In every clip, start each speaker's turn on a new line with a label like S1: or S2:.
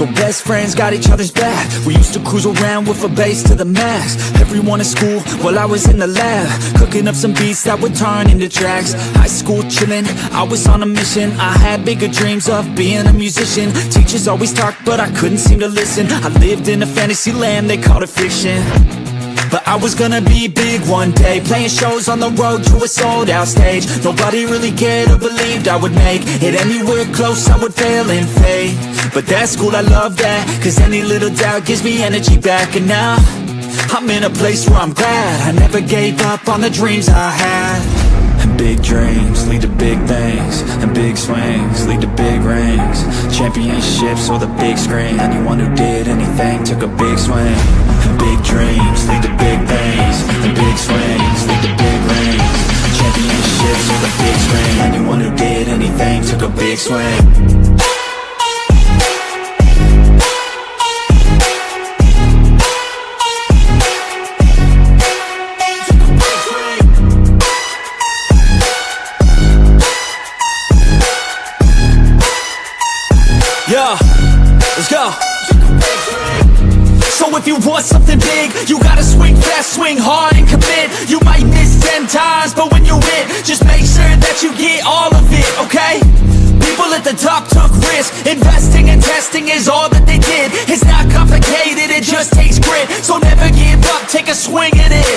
S1: So best friends got each other's back. We used to cruise around with a bass to the max. Everyone in school while I was in the lab, cooking up some beats that would turn into tracks. High school chillin', I was on a mission. I had bigger dreams of being a musician. Teachers always talked but I couldn't seem to listen. I lived in a fantasy land, they called it fiction. But I was gonna be big one day, playing shows on the road to a sold out stage. Nobody really cared or believed I would make it anywhere close, I would fail and fade. But that's cool, I love that, cause any little doubt gives me energy back. And now, I'm in a place where I'm glad I never gave up on the dreams I had. And big dreams lead to big things, and big swings lead to big rings. Championships or the big screen, anyone who did anything took a big swing. And big dreams lead to big things, and big swings lead to big rings. Championships or the big screen, anyone who did anything took a big swing. Yeah, let's go. So if you want something big, you gotta swing fast, swing hard and commit. You might miss 10 times, but when you hit, just make sure that you get all of it, okay? People at the top took risks. Investing and testing is all that they did. It's not complicated, it just takes grit. So never give up, take a swing at it.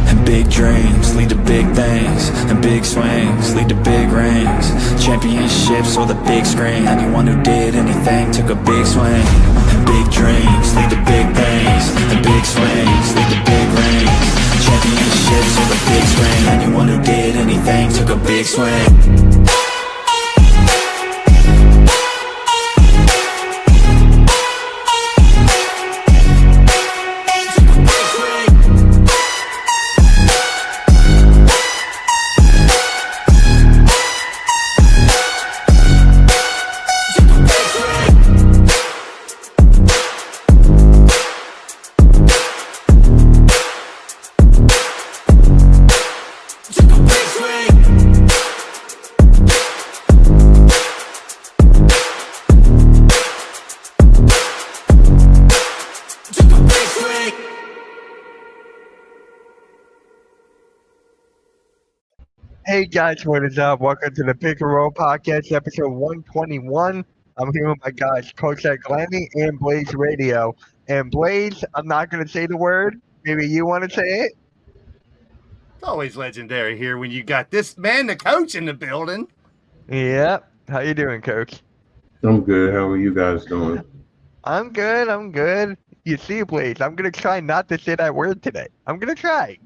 S1: And big dreams lead to big things, and big swings lead to big rings. Championships or the big screen, anyone who did anything took a big swing. And big dreams lead to big things, and big swings lead to big rings. Championships or the big screen, anyone who did anything took a big swing.
S2: Hey guys, what is up? Welcome to the Pick and Roll Podcast, episode 121. I'm here with my guys, Coach Glenny and Blaze Radio. And Blaze, I'm not going to say the word. Maybe you want to say it?
S3: It's always legendary here when you got this man, the coach, in the building.
S2: Yep. How you doing, Coach?
S4: I'm good. How are you guys doing?
S2: I'm good. You see, Blaze, I'm going to try not to say that word today. I'm going to try.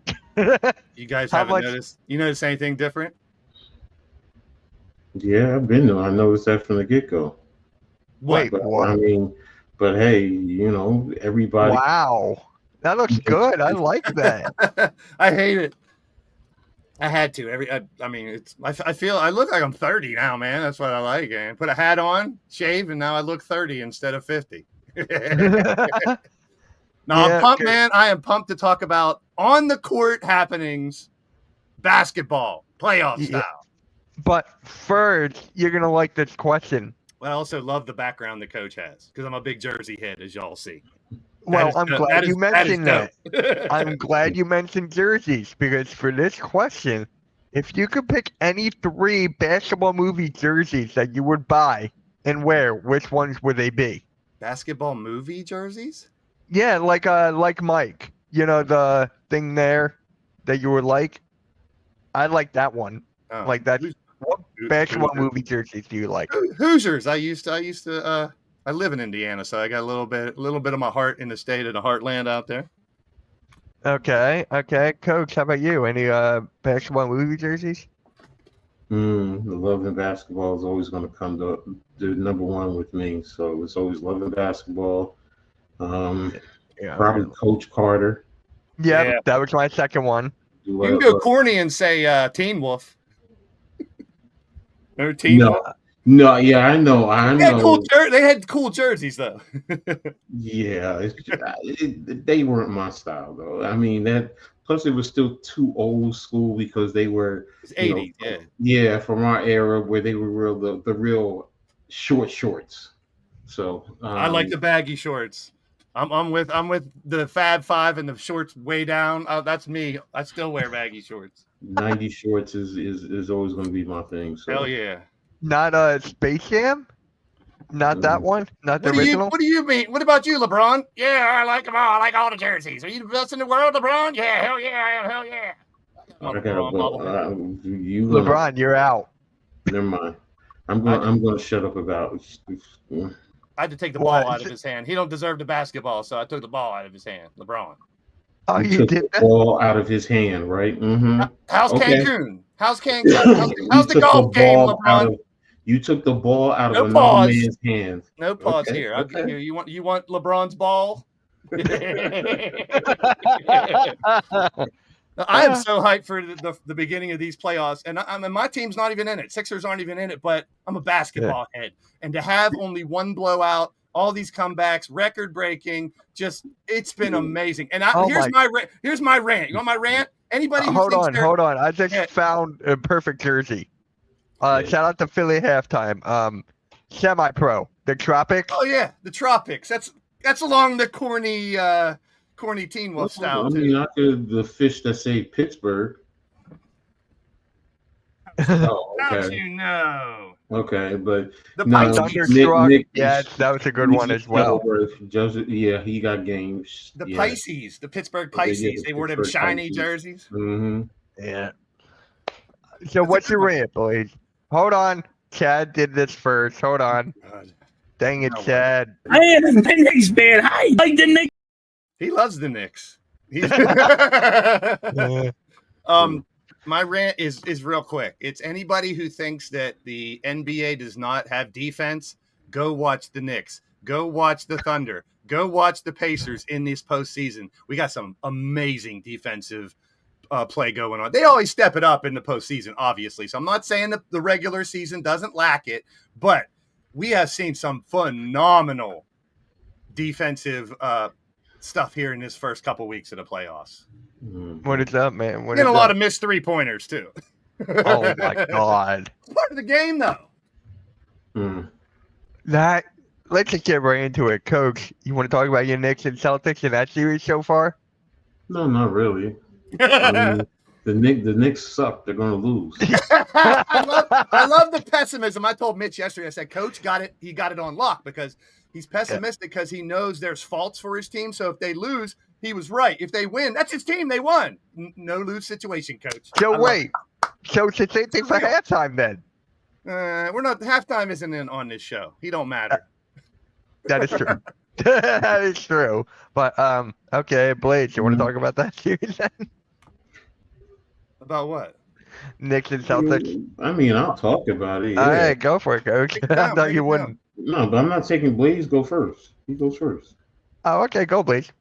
S3: You guys haven't noticed? You notice anything different?
S4: Yeah, I've been there. I noticed that from the get-go.
S2: Wait, what?
S4: I mean, but hey, you know, everybody.
S2: Wow. That looks good. I like that.
S3: I hate it. I had to. I feel I look like I'm 30 now, man. That's what I like. And put a hat on, shave, and now I look 30 instead of 50. I'm pumped, man. I am pumped to talk about on the court happenings, basketball, playoff style.
S2: But first, you're going to like this question.
S3: Well, I also love the background the coach has because I'm a big Jersey head, as y'all see.
S2: Well, I'm glad you mentioned that. I'm glad you mentioned jerseys because for this question, if you could pick any 3 basketball movie jerseys that you would buy and wear, which ones would they be?
S3: Basketball movie jerseys?
S2: Yeah, like Mike. You know, the thing there that you would like? I like that one.
S3: Oh.
S2: Like that. What basketball movie jerseys do you like?
S3: Hoosiers. I live in Indiana, so I got a little bit of my heart in the state of the heartland out there.
S2: Okay. Coach, how about you? Any basketball movie jerseys?
S4: The love in basketball is always going to come to number one with me. So it's always love in basketball. Probably Coach Carter.
S2: Yeah, that was my second one.
S3: You can go corny and say Teen Wolf. Or Teen Wolf?
S4: No, yeah, I know.
S3: They had cool jerseys, though.
S4: Yeah, they weren't my style, though. I mean, that plus it was still too old school because they were
S3: 80s,
S4: yeah, from our era where they were the real short shorts. So
S3: I like the baggy shorts. I'm with the Fab Five and the shorts way down. That's me. I still wear baggy shorts.
S4: 90 shorts is always going to be my thing. So.
S3: Hell yeah.
S2: Not Space Jam? Not that one? Not the original?
S3: What do you mean? What about you, LeBron? Yeah, I like them all. I like all the jerseys. Are you the best in the world, LeBron? Yeah, hell yeah, I am. Hell yeah.
S4: I gotta go.
S2: LeBron, you're out.
S4: Never mind. I'm going to shut up about.
S3: I had to take the ball out of his hand. He don't deserve the basketball, so I took the ball out of his hand. LeBron.
S2: Oh, you did
S4: the ball out of his hand, right? Mm-hmm.
S3: How's Cancun? How's Cancun? How's the golf game, LeBron?
S4: You took the ball out of another man's hand.
S3: No pause here. I'll give you. You want LeBron's ball? I am so hyped for the beginning of these playoffs, and my team's not even in it. Sixers aren't even in it, but I'm a basketball head, and to have only one blowout, all these comebacks, record breaking, it's been amazing. And here's my rant. You want my rant? Anybody?
S2: Hold on. I just found a perfect jersey. Shout out to Philly halftime. Semi-pro, the Tropics.
S3: Oh yeah, the Tropics. That's along the corny Teen Wolf style.
S4: I mean, not the fish that say Pittsburgh.
S3: Oh, okay. Don't you know?
S4: Okay, but
S3: the
S2: Nick, yeah, that was a good one as well.
S4: Joseph, yeah, he got games.
S3: The Pisces, the Pittsburgh Pisces, they wore them shiny jerseys.
S4: Mm-hmm.
S2: Yeah. So what's your rant, boys? Hold on. Chad did this first. Hold on. God. Dang it, Chad.
S5: I am a Knicks fan. I like the Knicks.
S3: He loves the Knicks. My rant is real quick. It's anybody who thinks that the NBA does not have defense, go watch the Knicks. Go watch the Thunder. Go watch the Pacers in this postseason. We got some amazing defensive play going on. They always step it up in the postseason, obviously. So I'm not saying that the regular season doesn't lack it, but we have seen some phenomenal defensive stuff here in this first couple weeks of the playoffs.
S2: What is up, man?
S3: A lot of missed 3-pointers too.
S2: Oh my god!
S3: It's part of the game, though.
S2: Let's just get right into it, Coach. You want to talk about your Knicks and Celtics in that series so far?
S4: No, not really. I mean, the Knicks suck. They're going to lose.
S3: I love the pessimism. I told Mitch yesterday. I said, Coach he got it on lock because he's pessimistic because he knows there's faults for his team. So if they lose, he was right. If they win, that's his team. They won. No lose situation, Coach.
S2: So wait. So it's the same thing for halftime then?
S3: We're not. Halftime isn't on this show. He don't matter.
S2: That is true. That is true. But okay, Blades, you want to talk about that series then?
S3: About what?
S2: Knicks and Celtics.
S4: I mean, I'll talk about it. Yeah.
S2: All right, go for it, Coach. I thought you wouldn't.
S4: No, but I'm not taking Blaze. Go first. He goes first.
S2: Oh, okay, go, Blaze.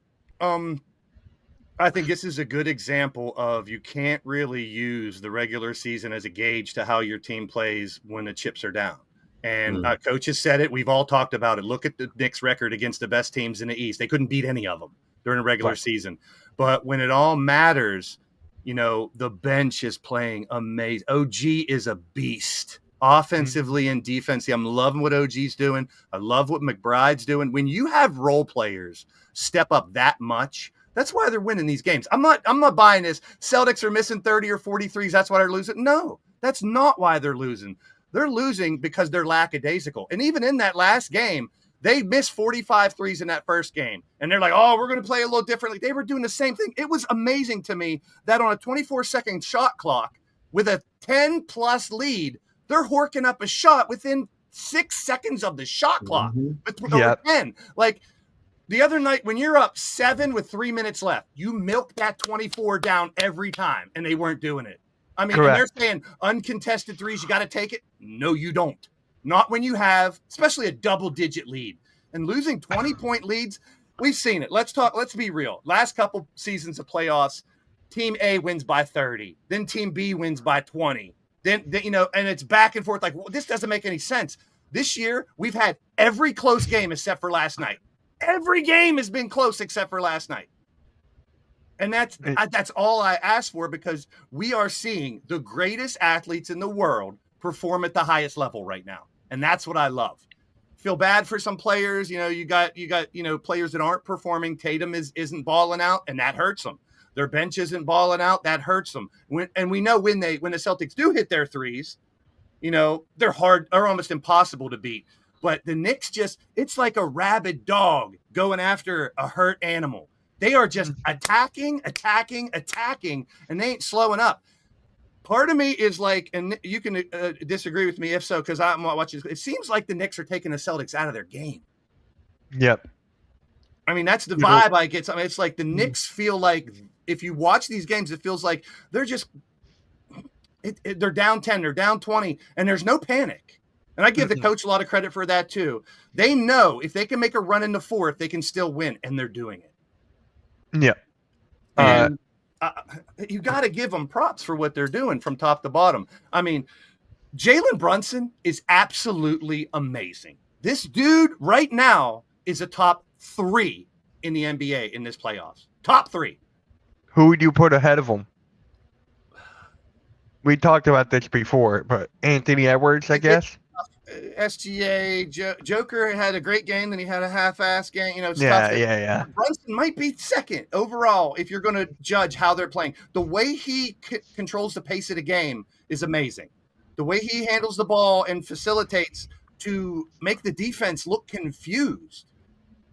S3: I think this is a good example of you can't really use the regular season as a gauge to how your team plays when the chips are down. And Coach has said it. We've all talked about it. Look at the Knicks' record against the best teams in the East. They couldn't beat any of them during the regular season. But when it all matters, the bench is playing amazing. OG is a beast offensively and defensively. I'm loving what OG's doing. I love what McBride's doing. When you have role players step up that much, that's why they're winning these games. I'm not buying this. Celtics are missing 30 or 43s. That's why they're losing. No, that's not why they're losing. They're losing because they're lackadaisical. And even in that last game, they missed 45 threes in that first game. And they're like, oh, we're going to play a little differently. They were doing the same thing. It was amazing to me that on a 24-second shot clock with a 10-plus lead, they're horking up a shot within 6 seconds of the shot clock. Over 10. Like the other night when you're up 7 with 3 minutes left, you milk that 24 down every time, and they weren't doing it. I mean, they're saying uncontested threes, you got to take it. No, you don't. Not when you have, especially a double-digit lead. And losing 20-point leads, we've seen it. Let's be real. Last couple seasons of playoffs, Team A wins by 30. Then Team B wins by 20. Then and it's back and forth. Like, well, this doesn't make any sense. This year, we've had every close game except for last night. Every game has been close except for last night. And that's all I ask for because we are seeing the greatest athletes in the world perform at the highest level right now. And that's what I love. feel bad for some players. You got players that aren't performing. Tatum isn't balling out, and that hurts them. Their bench isn't balling out, that hurts them. And we know when the Celtics do hit their threes, they're hard or almost impossible to beat. But the Knicks it's like a rabid dog going after a hurt animal. They are just attacking, and they ain't slowing up. Part of me is like, and you can disagree with me if so, because I'm watching. It seems like the Knicks are taking the Celtics out of their game.
S2: Yep.
S3: I mean, that's the vibe I get. It's like the Knicks feel like, if you watch these games, it feels like they're just they're down 10, they're down 20, and there's no panic. And I give the coach a lot of credit for that too. They know if they can make a run in the fourth, they can still win, and they're doing it.
S2: Yeah.
S3: And you got to give them props for what they're doing from top to bottom. I mean, Jalen Brunson is absolutely amazing. This dude right now is a top 3 in the NBA in this playoffs. Top 3.
S2: Who would you put ahead of him? We talked about this before, but Anthony Edwards, I guess.
S3: SGA, Joker had a great game, then he had a half-ass game. It's
S2: yeah.
S3: Brunson might be second overall if you're going to judge how they're playing. The way he controls the pace of the game is amazing. The way he handles the ball and facilitates to make the defense look confused.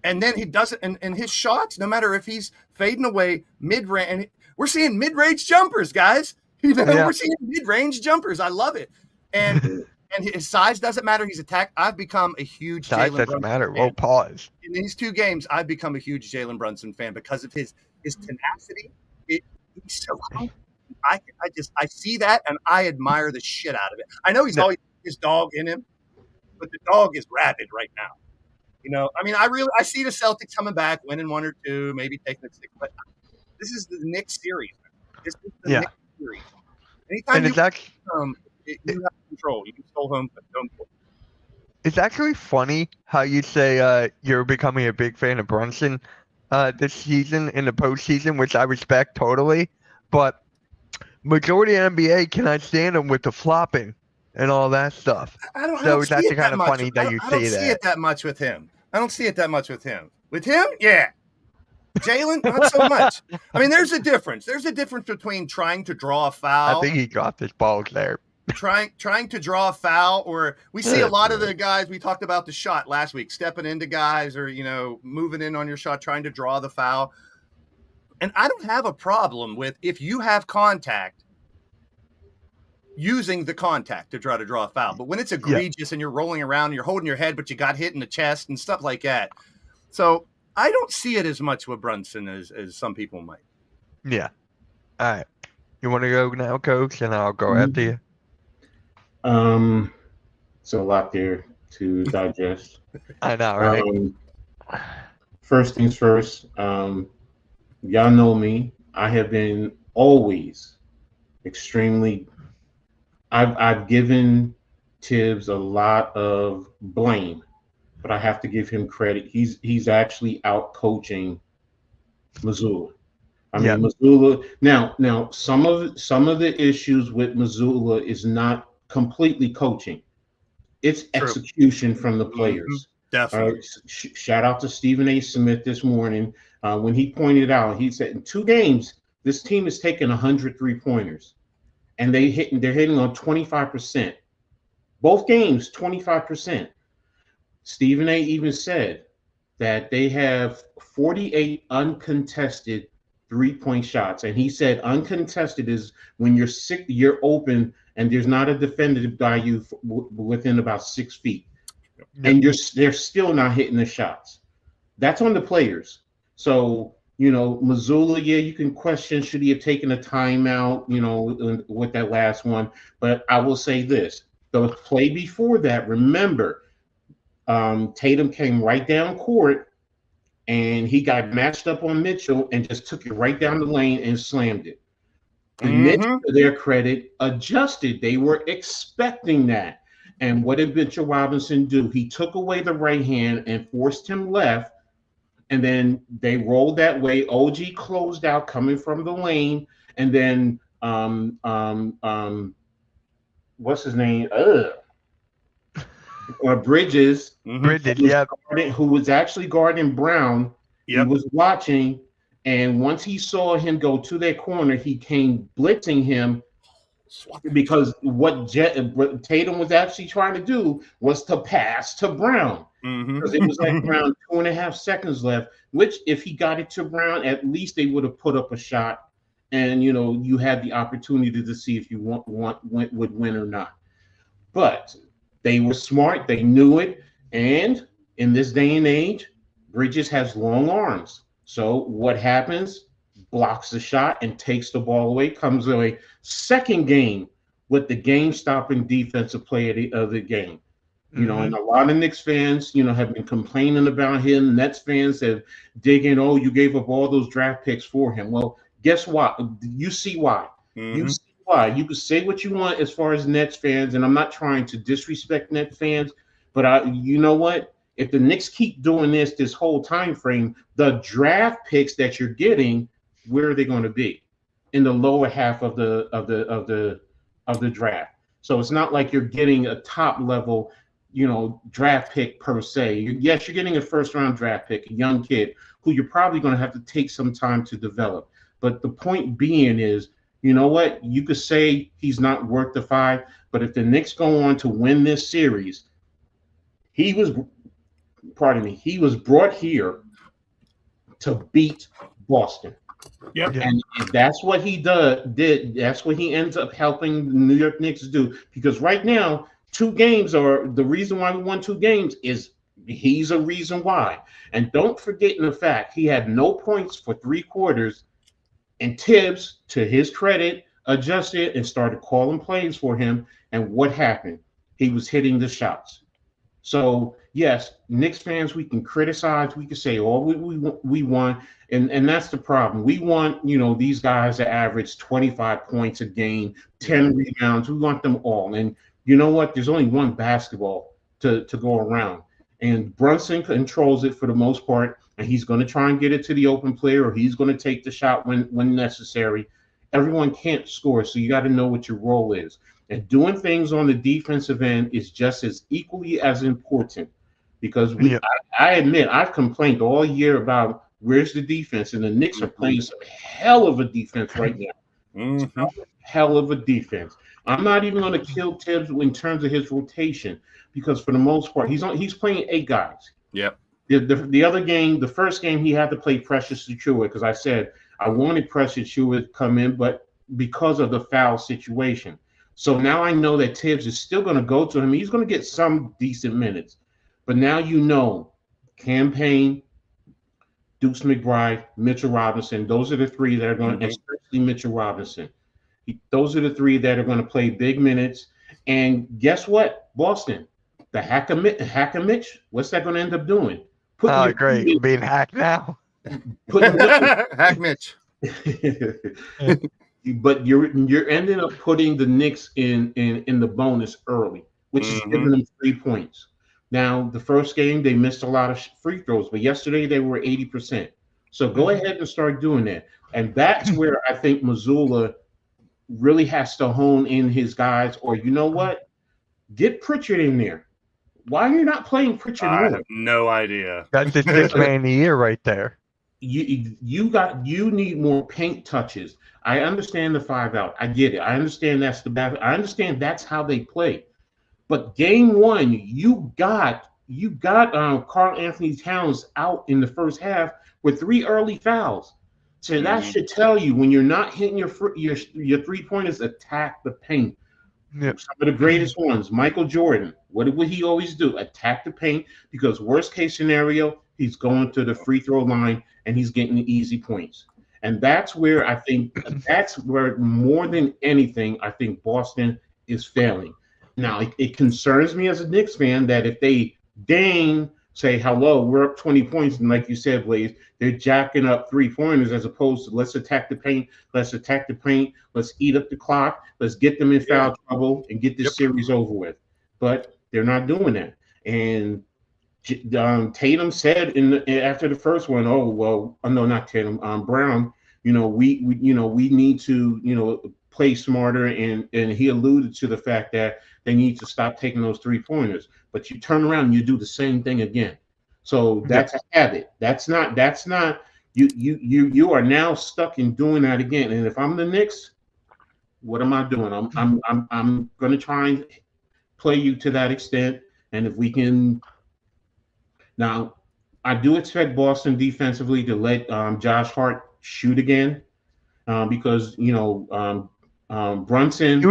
S3: And then he does it, and his shots, no matter if he's fading away mid-range, and we're seeing mid-range jumpers, guys. We're seeing mid-range jumpers. I love it. And his size doesn't matter. He's attacked. I've become a huge
S2: size
S3: Jalen
S2: doesn't
S3: Brunson
S2: matter.
S3: fan.
S2: Well, pause.
S3: In these 2 games, I've become a huge Jalen Brunson fan because of his tenacity. He's so hungry. I see that, and I admire the shit out of it. I know he's always his dog in him, but the dog is rabid right now. I mean, I see the Celtics coming back, winning 1 or 2, maybe taking it 6, but this is the Knicks series. This is the Knicks series. Anytime you have control. You can still home court.
S2: It's actually funny how you say you're becoming a big fan of Brunson this season in the postseason, which I respect totally. But majority of NBA cannot stand him with the flopping and all that stuff. It's actually kind of funny that you say that.
S3: I don't see it that much with him. With him, yeah. Jalen, not so much. I mean, there's a difference. There's a difference between trying to draw a foul.
S2: I think he dropped his balls there.
S3: Trying to draw a foul, or we see a lot of the guys, we talked about the shot last week, stepping into guys or, moving in on your shot, trying to draw the foul. And I don't have a problem with, if you have contact, using the contact to try to draw a foul. But when it's egregious and you're rolling around and you're holding your head, but you got hit in the chest and stuff like that. So I don't see it as much with Brunson as some people might.
S2: Yeah. All right. You want to go now, Coach, and I'll go after you?
S4: So a lot there to digest.
S2: I know, right?
S4: First things first, y'all know me. I have been always extremely. I've given Tibbs a lot of blame, but I have to give him credit. He's actually out coaching Mazzulla. I mean, Mazzulla. Now some of the issues with Mazzulla is not completely coaching. It's execution from the players.
S3: Definitely.
S4: Shout out to Stephen A. Smith this morning when he pointed out. He said in 2 games this team has taken 100 3-pointers, and they're hitting on 25%. Both games, 25%. Stephen A. even said that they have 48 uncontested 3-point shots, and he said uncontested is when you're open and there's not a defender by you within about 6 feet, and they're still not hitting the shots. That's on the players. So Mazzulla, you can question should he have taken a timeout, with that last one. But I will say this: the play before that, remember, Tatum came right down court, and he got matched up on Mitchell and just took it right down the lane and slammed it. And Mitchell, to their credit, adjusted. They were expecting that. And what did Mitchell Robinson do? He took away the right hand and forced him left. And then they rolled that way. OG closed out coming from the lane. And then what's his name? Bridges.
S2: Bridges, yeah.
S4: Who was actually guarding Brown.
S3: Yep.
S4: He was watching, and once he saw him go to that corner, he came blitzing him because what Tatum was actually trying to do was to pass to Brown. Because it was like around 2.5 seconds left, which if he got it to Brown, at least they would have put up a shot, and you had the opportunity to see if you would win or not. But they were smart, they knew it, and in this day and age, Bridges has long arms. So what happens? Blocks the shot and takes the ball away. Comes away second game with the game-stopping defensive play of the game. And a lot of Knicks fans, have been complaining about him. Nets fans have digging, oh, you gave up all those draft picks for him. Well, guess what? You see why. You see why. You can say what you want as far as Nets fans, and I'm not trying to disrespect Nets fans, but you know what? If the Knicks keep doing this whole time frame, the draft picks that you're getting, where are they going to be? In the lower half of the draft. So it's not like you're getting a top level, draft pick per se. Yes, you're getting a first round draft pick, a young kid who you're probably going to have to take some time to develop. But the point being is, you know what? You could say he's not worth the 5, but if the Knicks go on to win this series, he was brought here to beat Boston.
S3: Yep.
S4: And that's what he did. That's what he ends up helping the New York Knicks do. Because right now, 2 games are the reason why we won 2 games is he's a reason why. And don't forget in the fact he had no points for 3 quarters, and Tibbs, to his credit, adjusted and started calling plays for him. And what happened? He was hitting the shots. So yes, Knicks fans, we can criticize, we can say, oh, we won, and that's the problem. We want, these guys to average 25 points a game, 10 rebounds. We want them all. And you know what? There's only one basketball to go around. And Brunson controls it for the most part, and he's going to try and get it to the open player, or he's going to take the shot when necessary. Everyone can't score, so you got to know what your role is. And doing things on the defensive end is just as equally as important, because I admit I've complained all year about where's the defense, and the Knicks are playing some hell of a defense right now. Hell of a defense. I'm not even going to kill Tibbs in terms of his rotation, because for the most part he's playing 8 guys.
S3: Yep.
S4: The other game, the first game, he had to play Precious Achiuwa because I said I wanted Precious Achiuwa to come in, but because of the foul situation. So now I know that Tibbs is still going to go to him. He's going to get some decent minutes. But now Cam Payne, Dukes McBride, Mitchell Robinson, those are the 3 that are going to, especially Mitchell Robinson. Those are the 3 that are going to play big minutes. And guess what? Boston, the Hacker Mitch, what's that going to end up doing?
S2: Great. Being hacked now.
S3: Hack Mitch.
S4: But you're ending up putting the Knicks in the bonus early, which is giving them 3 points. Now, the first game, they missed a lot of free throws, but yesterday they were 80%. So go ahead and start doing that. And that's where I think Mazzulla really has to hone in his guys, or you know what? Get Pritchard in there. Why are you not playing Pritchard more?
S3: I have no idea.
S2: That's the 6th man of the year right there.
S4: You need more paint touches. I understand the 5 out. I get it. I understand that's the bad. I understand that's how they play. But game 1, you got Karl Anthony Towns out in the first half with 3 early fouls. So that should tell you when you're not hitting your 3-pointers, attack the paint.
S2: Yep.
S4: Some of the greatest ones, Michael Jordan. What would he always do? Attack the paint, because worst case scenario, he's going to the free throw line and he's getting the easy points. And that's where I think more than anything, I think Boston is failing. Now, it concerns me as a Knicks fan that if they say, hello, we're up 20 points, and like you said, Blaze, they're jacking up 3-pointers as opposed to let's attack the paint, let's eat up the clock, let's get them in foul trouble and get this series over with. But they're not doing that. And Tatum said after the first one, not Tatum, Brown, we need to, play smarter, and he alluded to the fact that they need to stop taking those 3-pointers. But you turn around and you do the same thing again. So that's a habit. That's not you are now stuck in doing that again. And if I'm the Knicks, what am I doing? I'm going to try and play you to that extent. And if we can, now I do expect Boston defensively to let Josh Hart shoot again, because Brunson.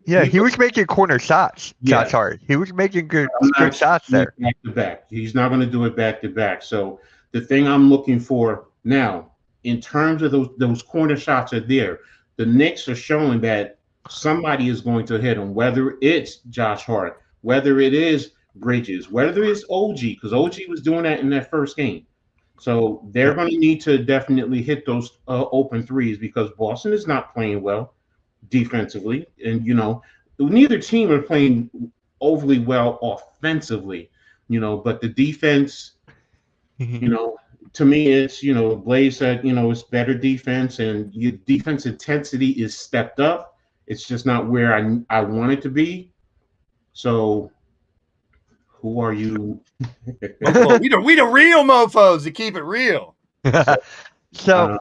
S2: He was making corner shots.
S4: Yeah.
S2: Josh Hart. He was making good shots there.
S4: Back to back. He's not going to do it back to back. So the thing I'm looking for now, in terms of those corner shots are there. The Knicks are showing that somebody is going to hit them, whether it's Josh Hart, whether it is Bridges, whether it's OG, because OG was doing that in that first game. So they're going to need to definitely hit those open threes, because Boston is not playing well defensively, and neither team are playing overly well offensively, but the defense, to me, it's Blaze said, it's better defense, and your defense intensity is stepped up. It's just not where I want it to be. So who are you?
S3: we the real mofos to keep it real. Well,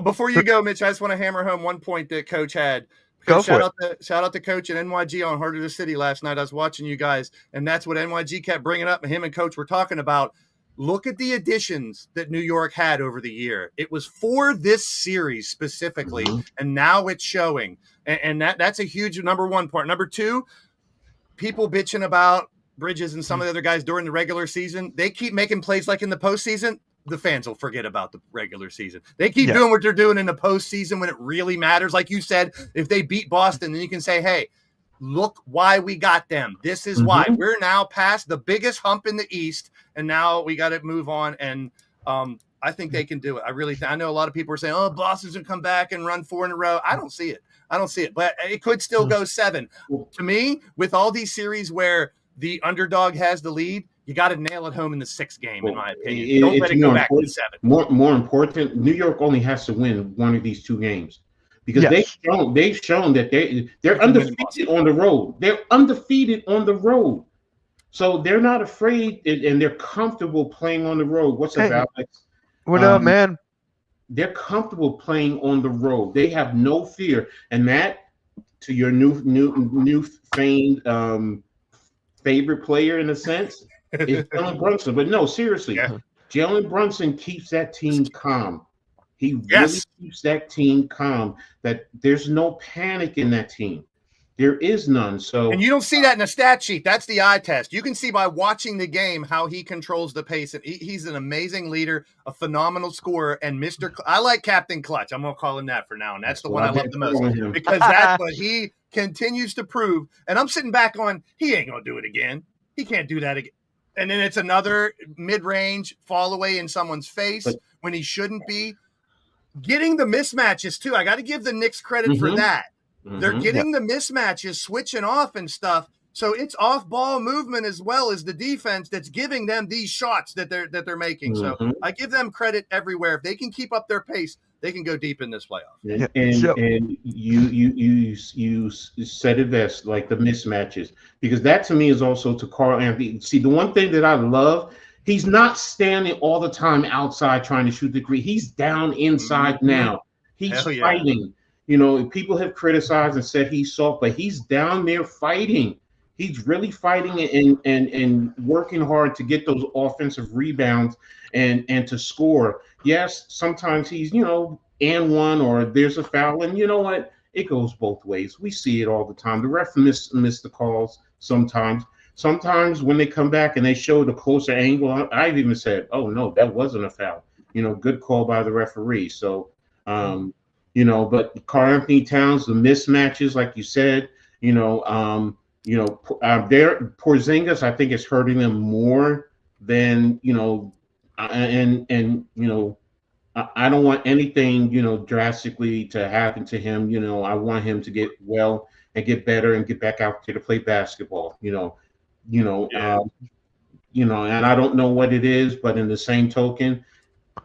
S3: before you go, Mitch, I just want to hammer home one point that Coach had. Shout out to Coach and NYG on Heart of the City last night. I was watching you guys, and that's what NYG kept bringing up, and him and Coach were talking about. Look at the additions that New York had over the year. It was for this series specifically, and now it's showing. And that's a huge number one part. Number two, people bitching about Bridges and some of the other guys during the regular season. They keep making plays like in the postseason. The fans will forget about the regular season. They keep doing what they're doing in the postseason when it really matters. Like you said, if they beat Boston, then you can say, hey, look why we got them. This is why. We're now past the biggest hump in the East, and now we got to move on. And I think they can do it. I really think. I know a lot of people are saying, oh, Boston's going to come back and run 4 in a row. I don't see it. But it could still go 7. To me, with all these series where the underdog has the lead, you got to nail it home in the 6th game, in my opinion. Don't let it go back to 7.
S4: More important, New York only has to win one of these 2 games. Because they've shown that they're undefeated on the road. They're undefeated on the road. So they're not afraid, and they're comfortable playing on the road. What's up, Alex?
S2: What up, man?
S4: They're comfortable playing on the road. They have no fear. And that, to your new famed favorite player in a sense, is Jalen Brunson. But no, seriously, Jalen Brunson keeps that team calm. He really keeps that team calm, that there's no panic in that team. There is none. So, and
S3: you don't see that in a stat sheet. That's the eye test. You can see by watching the game how he controls the pace. And he's an amazing leader, a phenomenal scorer, and I like Captain Clutch. I'm going to call him that for now. And that's the one I love the most, because that's what he continues to prove. And I'm sitting back on, he ain't going to do it again. He can't do that again. And then it's another mid-range fall away in someone's face when he shouldn't be. Getting the mismatches too. I got to give the Knicks credit for that. They're getting the mismatches, switching off and stuff. So it's off-ball movement as well as the defense that's giving them these shots that they're making. So I give them credit everywhere. If they can keep up their pace, they can go deep in this playoff.
S4: And you said it best, like the mismatches, because that to me is also to Carl Anthony. See, the one thing that I love. He's not standing all the time outside trying to shoot the three. He's down inside now. He's fighting. People have criticized and said he's soft, but he's down there fighting. He's really fighting and working hard to get those offensive rebounds and to score. Yes, sometimes he's, and one or there's a foul. And you know what? It goes both ways. We see it all the time. The ref miss the calls sometimes. Sometimes when they come back and they show the closer angle, I've even said, oh, no, that wasn't a foul. Good call by the referee. So, but Karl Anthony Towns, the mismatches, like you said, Porzingis, I think it's hurting them more than, I don't want anything, drastically to happen to him. I want him to get well and get better and get back out there to play basketball, and I don't know what it is, but in the same token,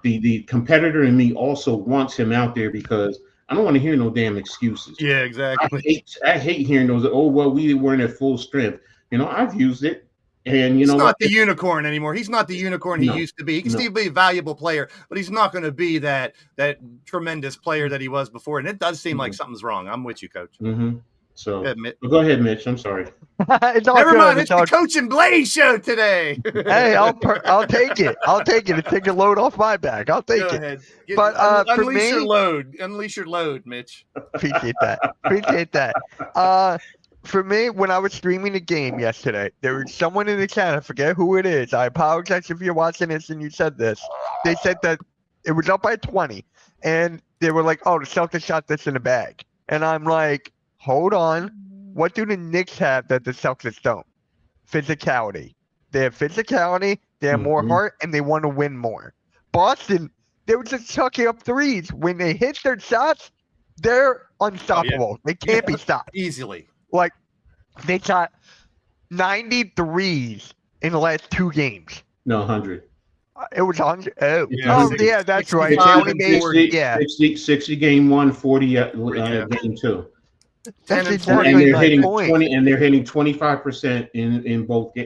S4: the competitor in me also wants him out there, because I don't want to hear no damn excuses.
S3: Yeah, exactly.
S4: I hate hearing those. Oh well, we weren't at full strength. I've used it, and
S3: he's not the unicorn anymore. He's not the unicorn he used to be. He can still be a valuable player, but he's not going to be that tremendous player that he was before. And it does seem like something's wrong. I'm with you, Coach.
S4: Mm-hmm. So go ahead, Mitch. I'm sorry.
S3: Never mind. It's the Coach and Blaze show today.
S2: Hey, I'll take it. I'll take it. Take a load off my back. I'll take it. But
S3: unleash your load. Unleash your load, Mitch.
S2: Appreciate that. For me, when I was streaming the game yesterday, there was someone in the chat. I forget who it is. I apologize if you're watching this and you said this. They said that it was up by 20, and they were like, "Oh, the Celtics shot this in the bag," and I'm like, hold on. What do the Knicks have that the Celtics don't? Physicality. They have physicality, they have more heart, and they want to win more. Boston, they were just chucking up threes. When they hit their shots, they're unstoppable.
S3: Oh, yeah.
S2: They can't be stopped.
S3: Easily.
S2: Like, they shot 93s in the last 2 games.
S4: No, 100.
S2: It was 100. Oh,
S3: yeah,
S2: yeah, that's right.
S4: 60 game 1, 40 game 2.
S2: That's
S4: exactly and they're hitting point. 20, and they're hitting 25% in both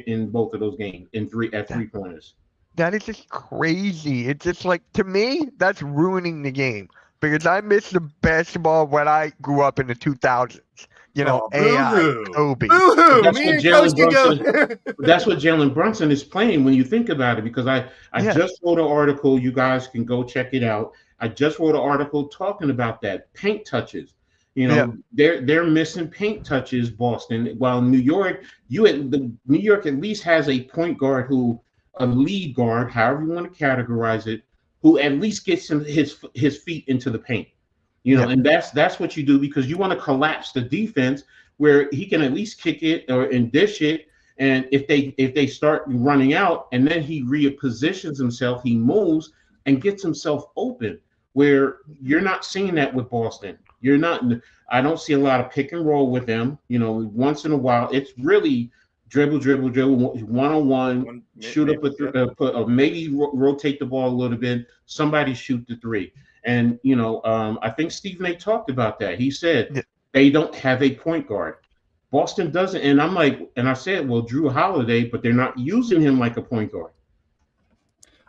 S4: of those games at 3 pointers.
S2: That is just crazy. It's just like, to me, that's ruining the game because I miss the basketball when I grew up in the 2000s. AI, Kobe.
S4: That's what Jalen Brunson is playing when you think about it. Because I just wrote an article. You guys can go check it out. I just wrote an article talking about that paint touches. They're missing paint touches, Boston. While New York at least has a point guard a lead guard, however you want to categorize it, who at least gets his feet into the paint. And that's what you do because you want to collapse the defense where he can at least kick it and dish it. And if they start running out and then he repositions himself, he moves and gets himself open. Where you're not seeing that with Boston. I don't see a lot of pick and roll with them. Once in a while, it's really dribble, 1-on-1, shoot up maybe rotate the ball a little bit. Somebody shoot the 3. And, I think Stephen A. talked about that. He said they don't have a point guard. Boston doesn't. And I'm like, and I said, well, Drew Holiday, but they're not using him like a point guard.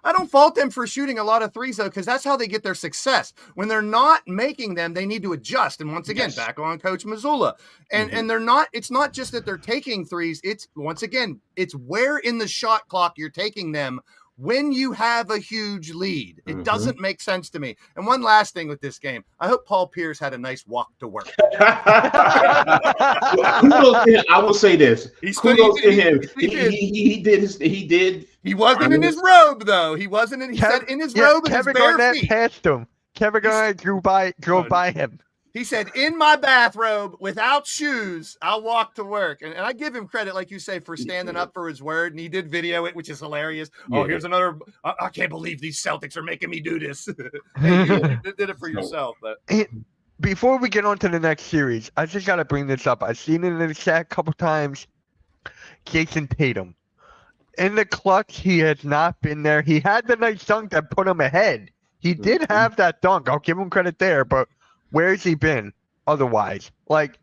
S3: I don't fault them for shooting a lot of threes, though, because that's how they get their success. When they're not making them, they need to adjust. And once again, back on Coach Mazzulla. And they're not, it's not just that they're taking threes. It's, once again, it's where in the shot clock you're taking them when you have a huge lead. It doesn't make sense to me. And one last thing with this game, I hope Paul Pierce had a nice walk to work.
S4: Kudos to him. I will say this. Kudos to him. He did.
S3: He wasn't in his robe, though. He wasn't in. He said in his robe and his bare feet.
S2: Passed him. Kevin Garnett drove by him.
S3: He said, in my bathrobe, without shoes, I'll walk to work. And I give him credit, like you say, for standing up for his word. And he did video it, which is hilarious. Yeah. Oh, here's another. I can't believe these Celtics are making me do this. Hey, you did it for yourself. But
S2: before we get on to the next series, I just got to bring this up. I've seen it in the chat a couple times. Jason Tatum. In the clutch, he has not been there. He had the nice dunk that put him ahead. He did have that dunk. I'll give him credit there, but where has he been otherwise? Like,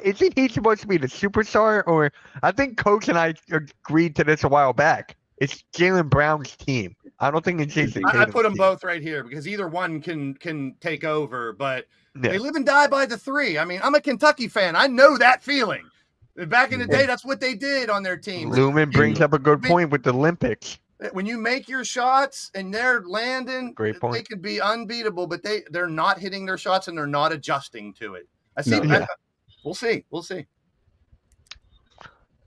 S2: isn't he supposed to be the superstar? Or I think Coach and I agreed to this a while back. It's Jaylen Brown's team. I don't think it's Jason Tatum's
S3: I put them
S2: team.
S3: both right here because either one can take over, but they live and die by the 3. I mean, I'm a Kentucky fan. I know that feeling. Back in the day, that's what they did on their team.
S2: Lumen brings up a good point with the Olympics.
S3: When you make your shots and they're landing,
S2: great point.
S3: They could be unbeatable, but they're not hitting their shots and they're not adjusting to it. We'll see. We'll see.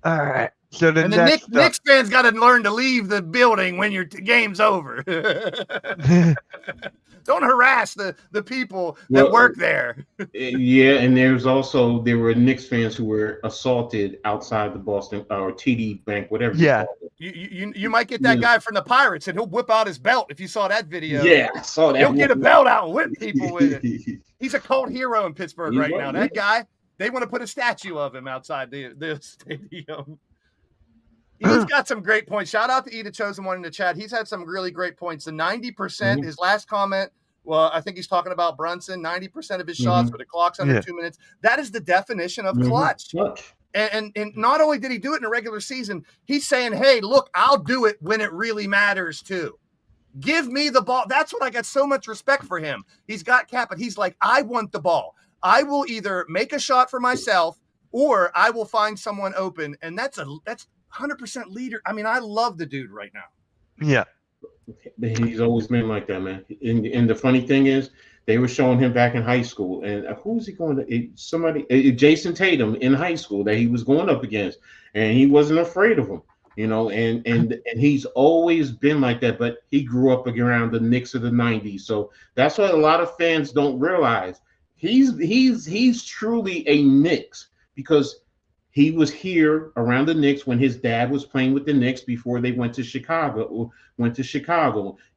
S2: All right. So the
S3: Knicks fans got to learn to leave the building when your game's over. Don't harass the people that work there.
S4: Yeah, and there were Knicks fans who were assaulted outside the Boston or TD Bank, whatever.
S2: Yeah.
S3: You might get that guy from the Pirates, and he'll whip out his belt if you saw that video.
S4: Yeah, I saw that.
S3: He'll get a belt out and whip people with it. He's a cult hero in Pittsburgh right now. That guy, they want to put a statue of him outside the stadium. He's got some great points. Shout out to Eda Chosen One in the chat. He's had some really great points. The 90%, his last comment Well, I think he's talking about Brunson. 90% of his shots, but the clock's under 2 minutes. That is the definition of clutch. And not only did he do it in a regular season, he's saying, hey, look, I'll do it when it really matters too. Give me the ball. That's what I got so much respect for him. He's got cap, but he's like, I want the ball. I will either make a shot for myself or I will find someone open. And that's 100% leader. I mean, I love the dude right now.
S2: Yeah.
S4: He's always been like that, man. And the funny thing is, they were showing him back in high school, and who's he going to? Jason Tatum in high school that he was going up against, and he wasn't afraid of him, you know. And he's always been like that. But he grew up around the Knicks of the '90s, so that's what a lot of fans don't realize. He's truly a Knicks because he was here around the Knicks when his dad was playing with the Knicks before they went to Chicago.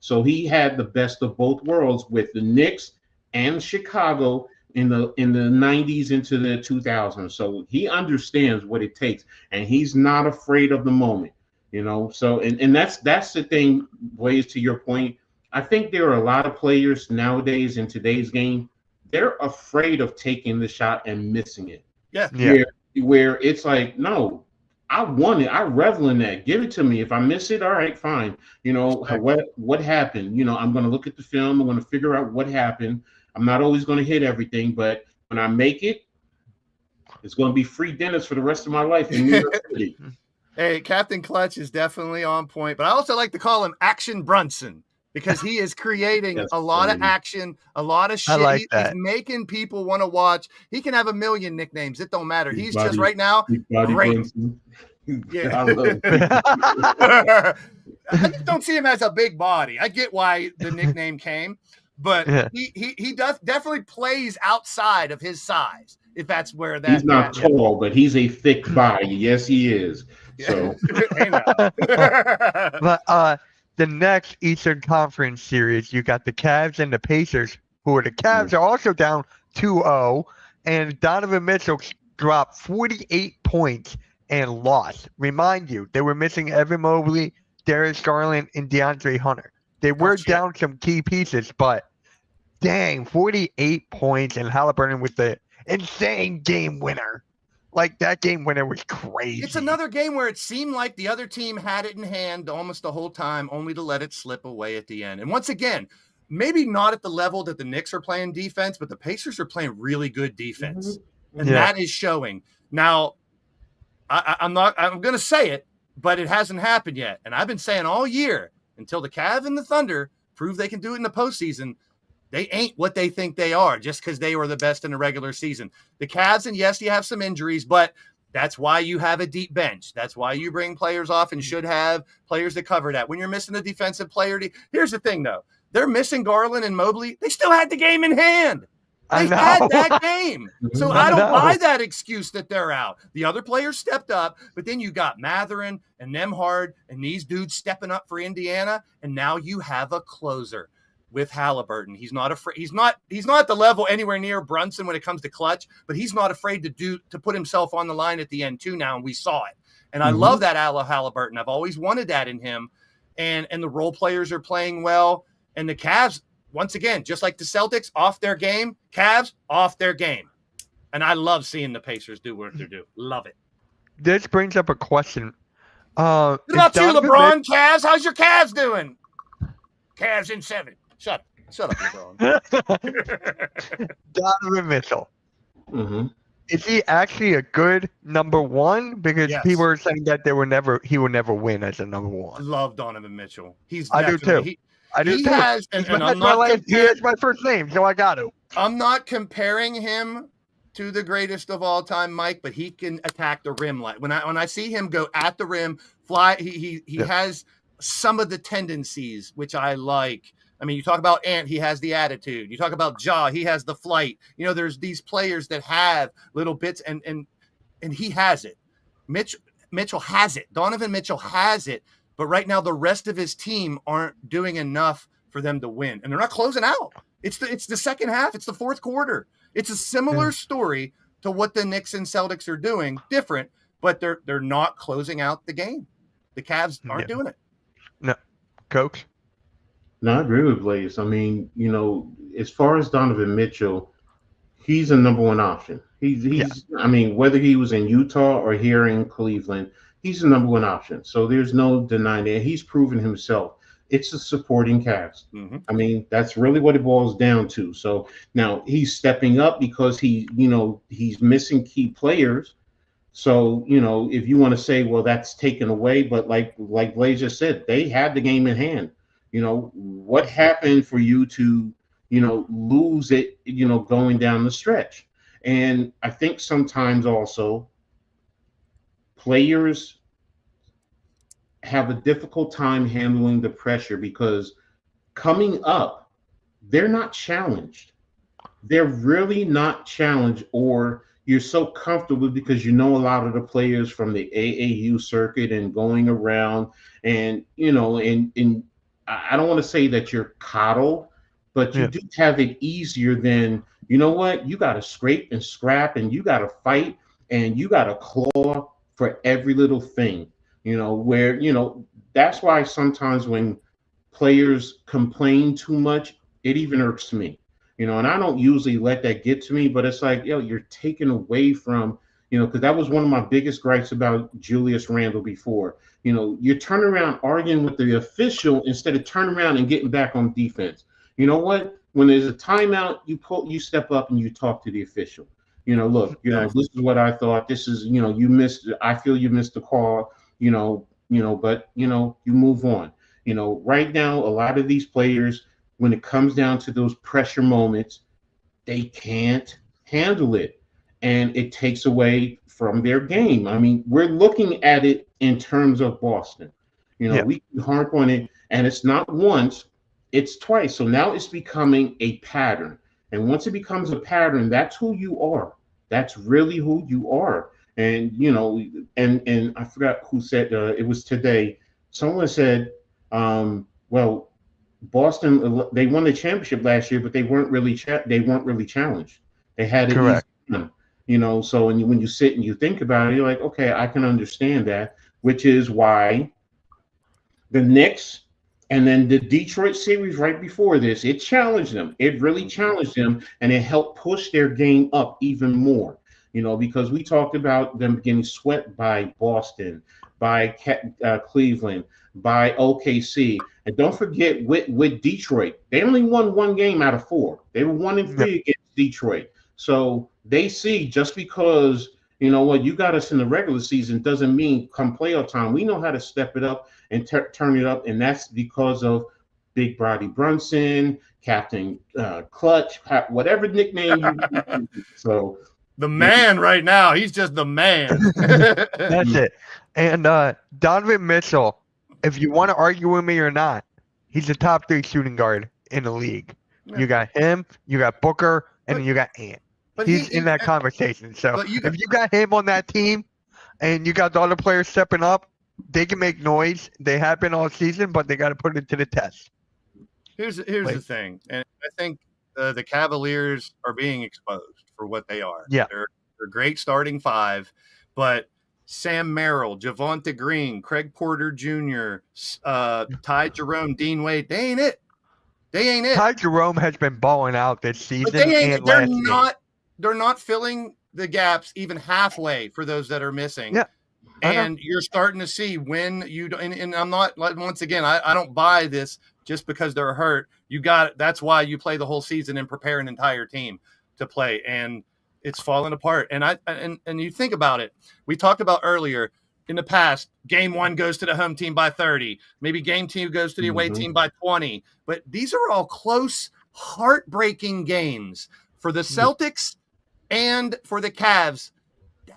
S4: So he had the best of both worlds with the Knicks and Chicago in the 90s into the 2000s. So he understands what it takes, and he's not afraid of the moment, you know. So and that's the thing, Blaze, to your point. I think there are a lot of players nowadays in today's game, they're afraid of taking the shot and missing it.
S3: Yeah.
S4: Where it's like, no, I want it. I revel in that. Give it to me. If I miss it, all right, fine. You know, what happened? You know, I'm going to look at the film. I'm going to figure out what happened. I'm not always going to hit everything, but when I make it, it's going to be free dinners for the rest of my life in New York City.
S3: Hey, Captain Clutch is definitely on point, but I also like to call him Action Brunson, because he is creating a lot of action, a lot of shit. He's making people want to watch. He can have a million nicknames. It don't matter. He's just right now great. Yeah. I love it. I just don't see him as a big body. I get why the nickname came, but he does definitely plays outside of his size. If that's where that
S4: he's not tall, but he's a thick body. Yes, he is. So
S2: but the next Eastern Conference series, you got the Cavs and the Pacers, the Cavs are also down 2-0, and Donovan Mitchell dropped 48 points and lost. Remind you, they were missing Evan Mobley, Darius Garland, and DeAndre Hunter. They were down some key pieces, but dang, 48 points, and Halliburton with the insane game winner. Like, that game winner was crazy.
S3: It's another game where it seemed like the other team had it in hand almost the whole time, only to let it slip away at the end. And once again, maybe not at the level that the Knicks are playing defense, but the Pacers are playing really good defense. And that is showing. Now, I'm going to say it, but it hasn't happened yet. And I've been saying all year, until the Cavs and the Thunder prove they can do it in the postseason, they ain't what they think they are just because they were the best in the regular season. The Cavs, and yes, you have some injuries, but that's why you have a deep bench. That's why you bring players off and should have players to cover that. When you're missing a defensive player, here's the thing, though. They're missing Garland and Mobley. They still had the game in hand. They had that game. So I don't buy that excuse that they're out. The other players stepped up, but then you got Matherin and Nembhard and these dudes stepping up for Indiana, and now you have a closer with Halliburton. He's not afraid. He's not at the level anywhere near Brunson when it comes to clutch, but he's not afraid to put himself on the line at the end too now, and we saw it. And I love that Halliburton. I've always wanted that in him. And the role players are playing well. And the Cavs, once again, just like the Celtics, off their game. Cavs, off their game. And I love seeing the Pacers do what they do. Love it.
S2: This brings up a question.
S3: What about you, LeBron? Cavs? How's your Cavs doing? Cavs in 7. Shut up, LeBron.
S2: Donovan Mitchell. Is he actually a good number one? Because people are saying that he will never win as a number one.
S3: I love Donovan Mitchell.
S2: I do too. He has my first name, so I got to.
S3: I'm not comparing him to the greatest of all time, Mike, but he can attack the rim. Like when I see him go at the rim, fly, he has some of the tendencies which I like. I mean, you talk about Ant, he has the attitude. You talk about Ja, he has the flight. You know, there's these players that have little bits, and he has it. Mitchell has it. Donovan Mitchell has it. But right now, the rest of his team aren't doing enough for them to win, and they're not closing out. It's the second half. It's the fourth quarter. It's a similar story to what the Knicks and Celtics are doing, different, but they're not closing out the game. The Cavs aren't doing it.
S2: No, Coach.
S4: No, I agree with Blaze. I mean, as far as Donovan Mitchell, he's a number one option.
S2: Yeah.
S4: I mean, whether he was in Utah or here in Cleveland, he's the number one option. So there's no denying that. He's proven himself. It's a supporting cast.
S3: Mm-hmm.
S4: I mean, that's really what it boils down to. So now he's stepping up because he's missing key players. So, if you want to say, well, that's taken away, but like Blaze just said, they had the game in hand. What happened for you to, lose it, going down the stretch? And I think sometimes also players have a difficult time handling the pressure because coming up, they're not challenged. They're really not challenged, or you're so comfortable because a lot of the players from the AAU circuit and going around, and and I don't want to say that you're coddled, but you do have it easier than, what? You got to scrape and scrap, and you got to fight, and you got to claw for every little thing, where, that's why sometimes when players complain too much, it even irks me, and I don't usually let that get to me, but it's like, you're taken away from, because that was one of my biggest gripes about Julius Randle before. You're turning around arguing with the official instead of turning around and getting back on defense. You know what? When there's a timeout, you step up and you talk to the official. Look, this is what I thought. This is, you missed. I feel you missed the call. But you move on. Right now, a lot of these players, when it comes down to those pressure moments, they can't handle it, and it takes away from their game. I mean, we're looking at it in terms of Boston. We can harp on it, and it's not once, it's twice. So now it's becoming a pattern. And once it becomes a pattern, that's who you are. That's really who you are. And, and I forgot who said, it was today. Someone said, well, Boston, they won the championship last year, but they weren't really challenged. They had it
S2: Correct.
S4: easy, so when you sit and you think about it, you're like, okay, I can understand that, which is why the Knicks and then the Detroit series right before this, it challenged them. It really challenged them, and it helped push their game up even more, because we talked about them getting swept by Boston, by Cleveland, by OKC. And don't forget with Detroit, they only won one game out of 4. They were 1-3 against Detroit. So they see, just because, you got us in the regular season doesn't mean come playoff time, we know how to step it up and turn it up. And that's because of Big Brody Brunson, Captain Clutch, whatever nickname you so
S3: the man right now, he's just the man.
S2: That's it. And Donovan Mitchell, if you want to argue with me or not, he's a top 3 shooting guard in the league.
S3: Yeah.
S2: You got him, you got Booker, and then you got Ant.
S3: But
S2: he's in that conversation. So
S3: if
S2: you got him on that team and you got the other players stepping up, they can make noise. They have been all season, but they got to put it to the test.
S3: Here's the thing, and I think the Cavaliers are being exposed for what they are.
S2: Yeah.
S3: They're great starting 5, but Sam Merrill, Javonte Green, Craig Porter Jr., Ty Jerome, Dean Wade, they ain't it.
S2: Ty Jerome has been balling out this season.
S3: But they're not filling the gaps even halfway for those that are missing.
S2: Yeah.
S3: And you're starting to see when you – and I'm not – once again, I don't buy this just because they're hurt. That's why you play the whole season and prepare an entire team to play. And it's falling apart. And you think about it. We talked about earlier in the past, game 1 goes to the home team by 30. Maybe game 2 goes to the away team by 20. But these are all close, heartbreaking games for the Celtics and for the Cavs.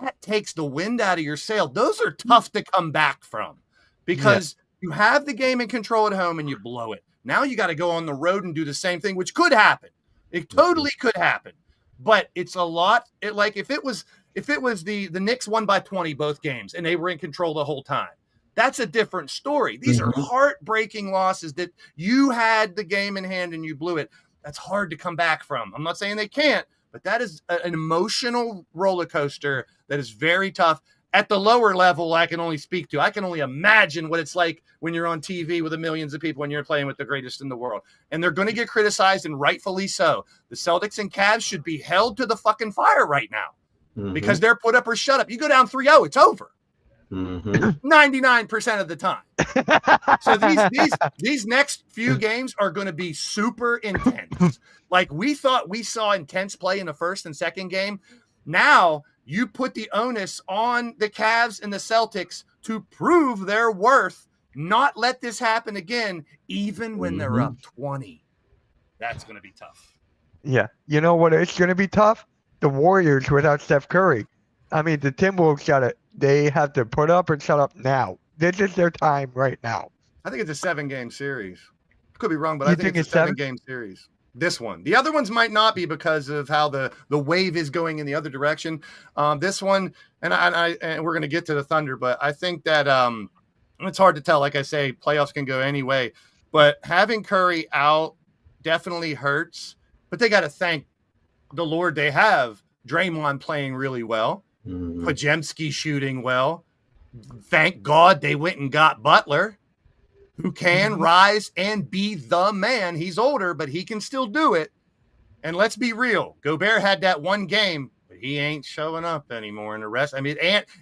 S3: That takes the wind out of your sail. Those are tough to come back from because you have the game in control at home and you blow it. Now you got to go on the road and do the same thing, which could happen. It totally could happen. But it's a lot. If it was the Knicks won by 20 both games and they were in control the whole time, that's a different story. These are heartbreaking losses that you had the game in hand and you blew it. That's hard to come back from. I'm not saying they can't, but that is an emotional roller coaster that is very tough. at the lower level, I can only speak to. I can only imagine what it's like when you're on TV with the millions of people and you're playing with the greatest in the world. And they're going to get criticized, and rightfully so. The Celtics and Cavs should be held to the fucking fire right now because they're put up or shut up. You go down 3-0, it's over. 99% of the time. So these next few games are going to be super intense. Like we thought we saw intense play in the first and second game. Now you put the onus on the Cavs and the Celtics to prove their worth, not let this happen again, even when they're up 20. That's going to be tough.
S2: Yeah. You know what? It's going to be tough. The Warriors without Steph Curry. I mean, the Timberwolves they have to put up and shut up now. This is their time right now.
S3: I think it's a 7-game series. Could be wrong, but I think it's a 7-game series. This one. The other ones might not be because of how the wave is going in the other direction. This one, and we're going to get to the Thunder, but I think that it's hard to tell. Like I say, playoffs can go any way. But having Curry out definitely hurts. But they got to thank the Lord they have Draymond playing really well. Podziemski shooting well. Thank God they went and got Butler, who can rise and be the man. He's older, but he can still do it. And let's be real. Gobert had that one game, but he ain't showing up anymore in the rest. I mean,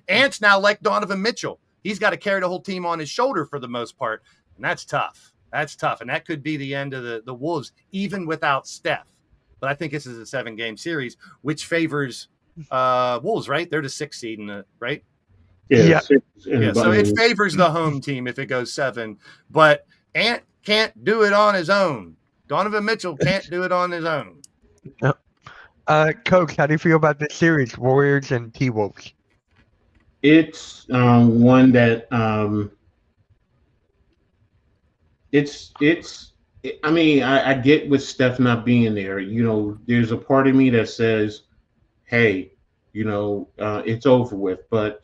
S3: Ant's now like Donovan Mitchell. He's got to carry the whole team on his shoulder for the most part. And that's tough. That's tough. And that could be the end of the Wolves, even without Steph. But I think this is a 7-game series, which favors Wolves, right? They're the 6th seed in the right.
S4: Yeah.
S3: So it favors the home team if it goes 7. But Ant can't do it on his own. Donovan Mitchell can't do it on his own.
S2: No. Coach, how do you feel about this series, Warriors and T-Wolves?
S4: It's one that I mean, I get with Steph not being there. You know, there's a part of me that says, hey, you know, it's over with. But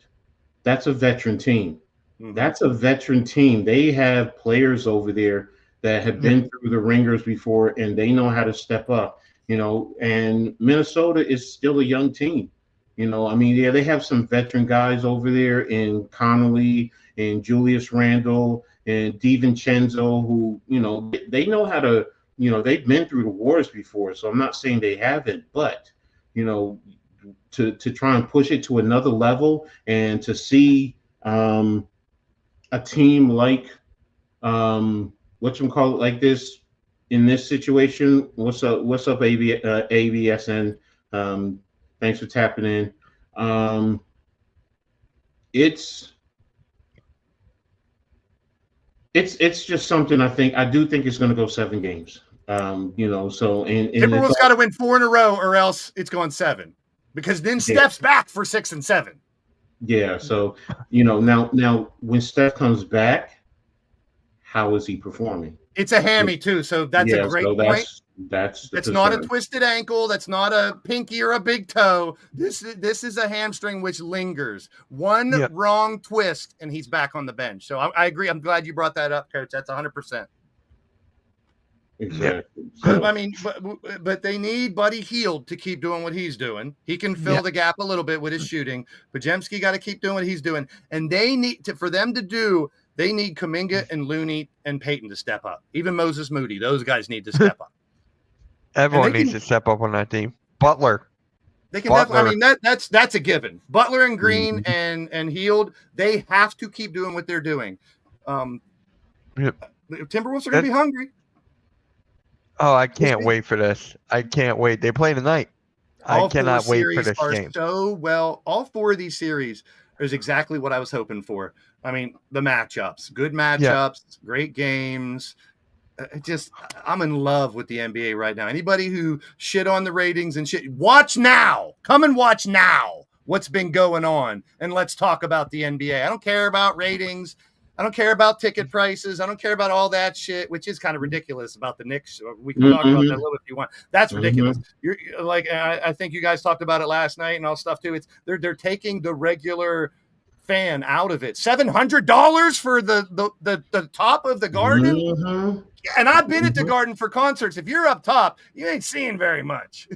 S4: that's a veteran team. That's a veteran team. They have players over there that have been through the ringers before, and they know how to step up, you know. And Minnesota is still a young team. You know, I mean, yeah, they have some veteran guys over there in Connolly and Julius Randle and DiVincenzo who, you know, they know how to, you know, they've been through the wars before. So I'm not saying they haven't, but, you know, to try and push it to another level and to see a team like whatchamacallit like this in this situation. What's up, ABSN? Thanks for tapping in. It's just something I do think it's going to go 7 games. You know, so and
S3: Timberwolves got to win 4 in a row, or else it's going 7, because then Steph's back for 6 and 7.
S4: Yeah, so you know now when Steph comes back, how is he performing?
S3: It's a hammy too, so that's a great point.
S4: That's
S3: not a twisted ankle. That's not a pinky or a big toe. This is a hamstring which lingers. One wrong twist, and he's back on the bench. So I agree. I'm glad you brought that up, Coach. That's 100%.
S4: Exactly.
S3: So, I mean, but they need Buddy Hield to keep doing what he's doing. He can fill the gap a little bit with his shooting. Podziemski got to keep doing what he's doing, and they need to, for them to do. They need Kuminga and Looney and Payton to step up. Even Moses Moody. Those guys need to step up.
S2: Everyone needs to step up on that team. Butler.
S3: They can definitely. I mean, that's a given. Butler and Green and Hield. They have to keep doing what they're doing. The Timberwolves are going to be hungry.
S2: Oh, I can't wait for this. I can't wait. They play tonight. I cannot wait for this game.
S3: So well, all 4 of these series is exactly what I was hoping for. I mean, the matchups, good matchups, great games. I'm in love with the NBA right now. Anybody who shit on the ratings and shit, watch now. Come and watch now what's been going on, and let's talk about the NBA. I don't care about ratings. I don't care about ticket prices. I don't care about all that shit, which is kind of ridiculous about the Knicks. We can talk about that a little bit if you want. That's ridiculous. You're like, I think you guys talked about it last night and all stuff too. They're taking the regular fan out of it. $700 for the top of the Garden. And I've been at the Garden for concerts. If you're up top, you ain't seeing very much.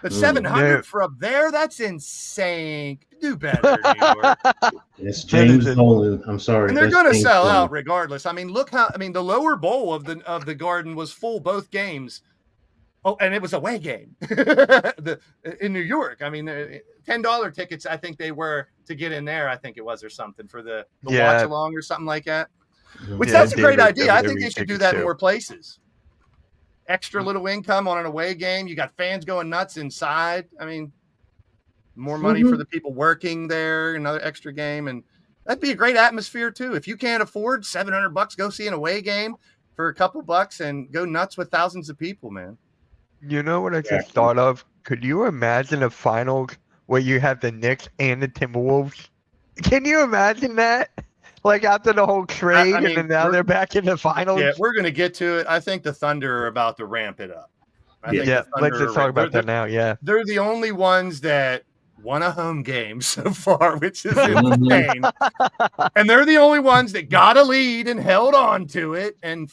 S3: But 700 for up there, that's insane. Do better, New York.
S4: It's James Dolan. I'm sorry.
S3: And they're going to sell out regardless. I mean, look how, the lower bowl of the Garden was full both games. Oh, and it was a away game in New York. I mean, $10 tickets, I think they were to get in there. I think it was or something for the watch along or something like that. Which that's a great idea. I think they should do that in more places. Extra little income on an away game. You got fans going nuts inside. I mean, more money for the people working there, another extra game. And that'd be a great atmosphere too. If you can't afford $700, go see an away game for a couple bucks and go nuts with thousands of people, man.
S2: You know what I just thought of? Could you imagine a finals where you have the Knicks and the Timberwolves? Can you imagine that? Like after the whole trade, and then now they're back in the finals.
S3: Yeah, we're gonna get to it. I think the Thunder are about to ramp it up.
S2: Let's just talk about that now. Yeah,
S3: they're the only ones that won a home game so far, which is insane. And they're the only ones that got a lead and held on to it and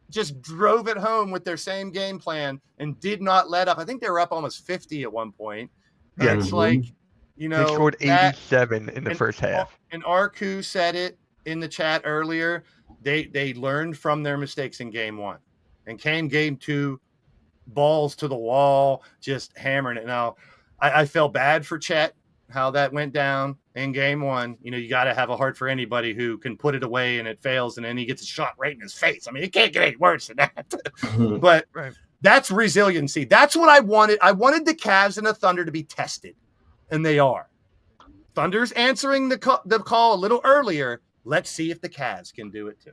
S3: just drove it home with their same game plan and did not let up. I think they were up almost 50 at one point.
S2: Yeah,
S3: it's like,
S2: they scored 87 in the first half.
S3: And Arku said it in the chat earlier. They learned from their mistakes in game one and came game two, balls to the wall, just hammering it. Now, I felt bad for Chet, how that went down in game one. You got to have a heart for anybody who can put it away and it fails and then he gets a shot right in his face. I mean, it can't get any worse than that. But that's resiliency. That's what I wanted. I wanted the Cavs and the Thunder to be tested, and they are. Thunder's answering the call a little earlier. Let's see if the Cavs can do it too.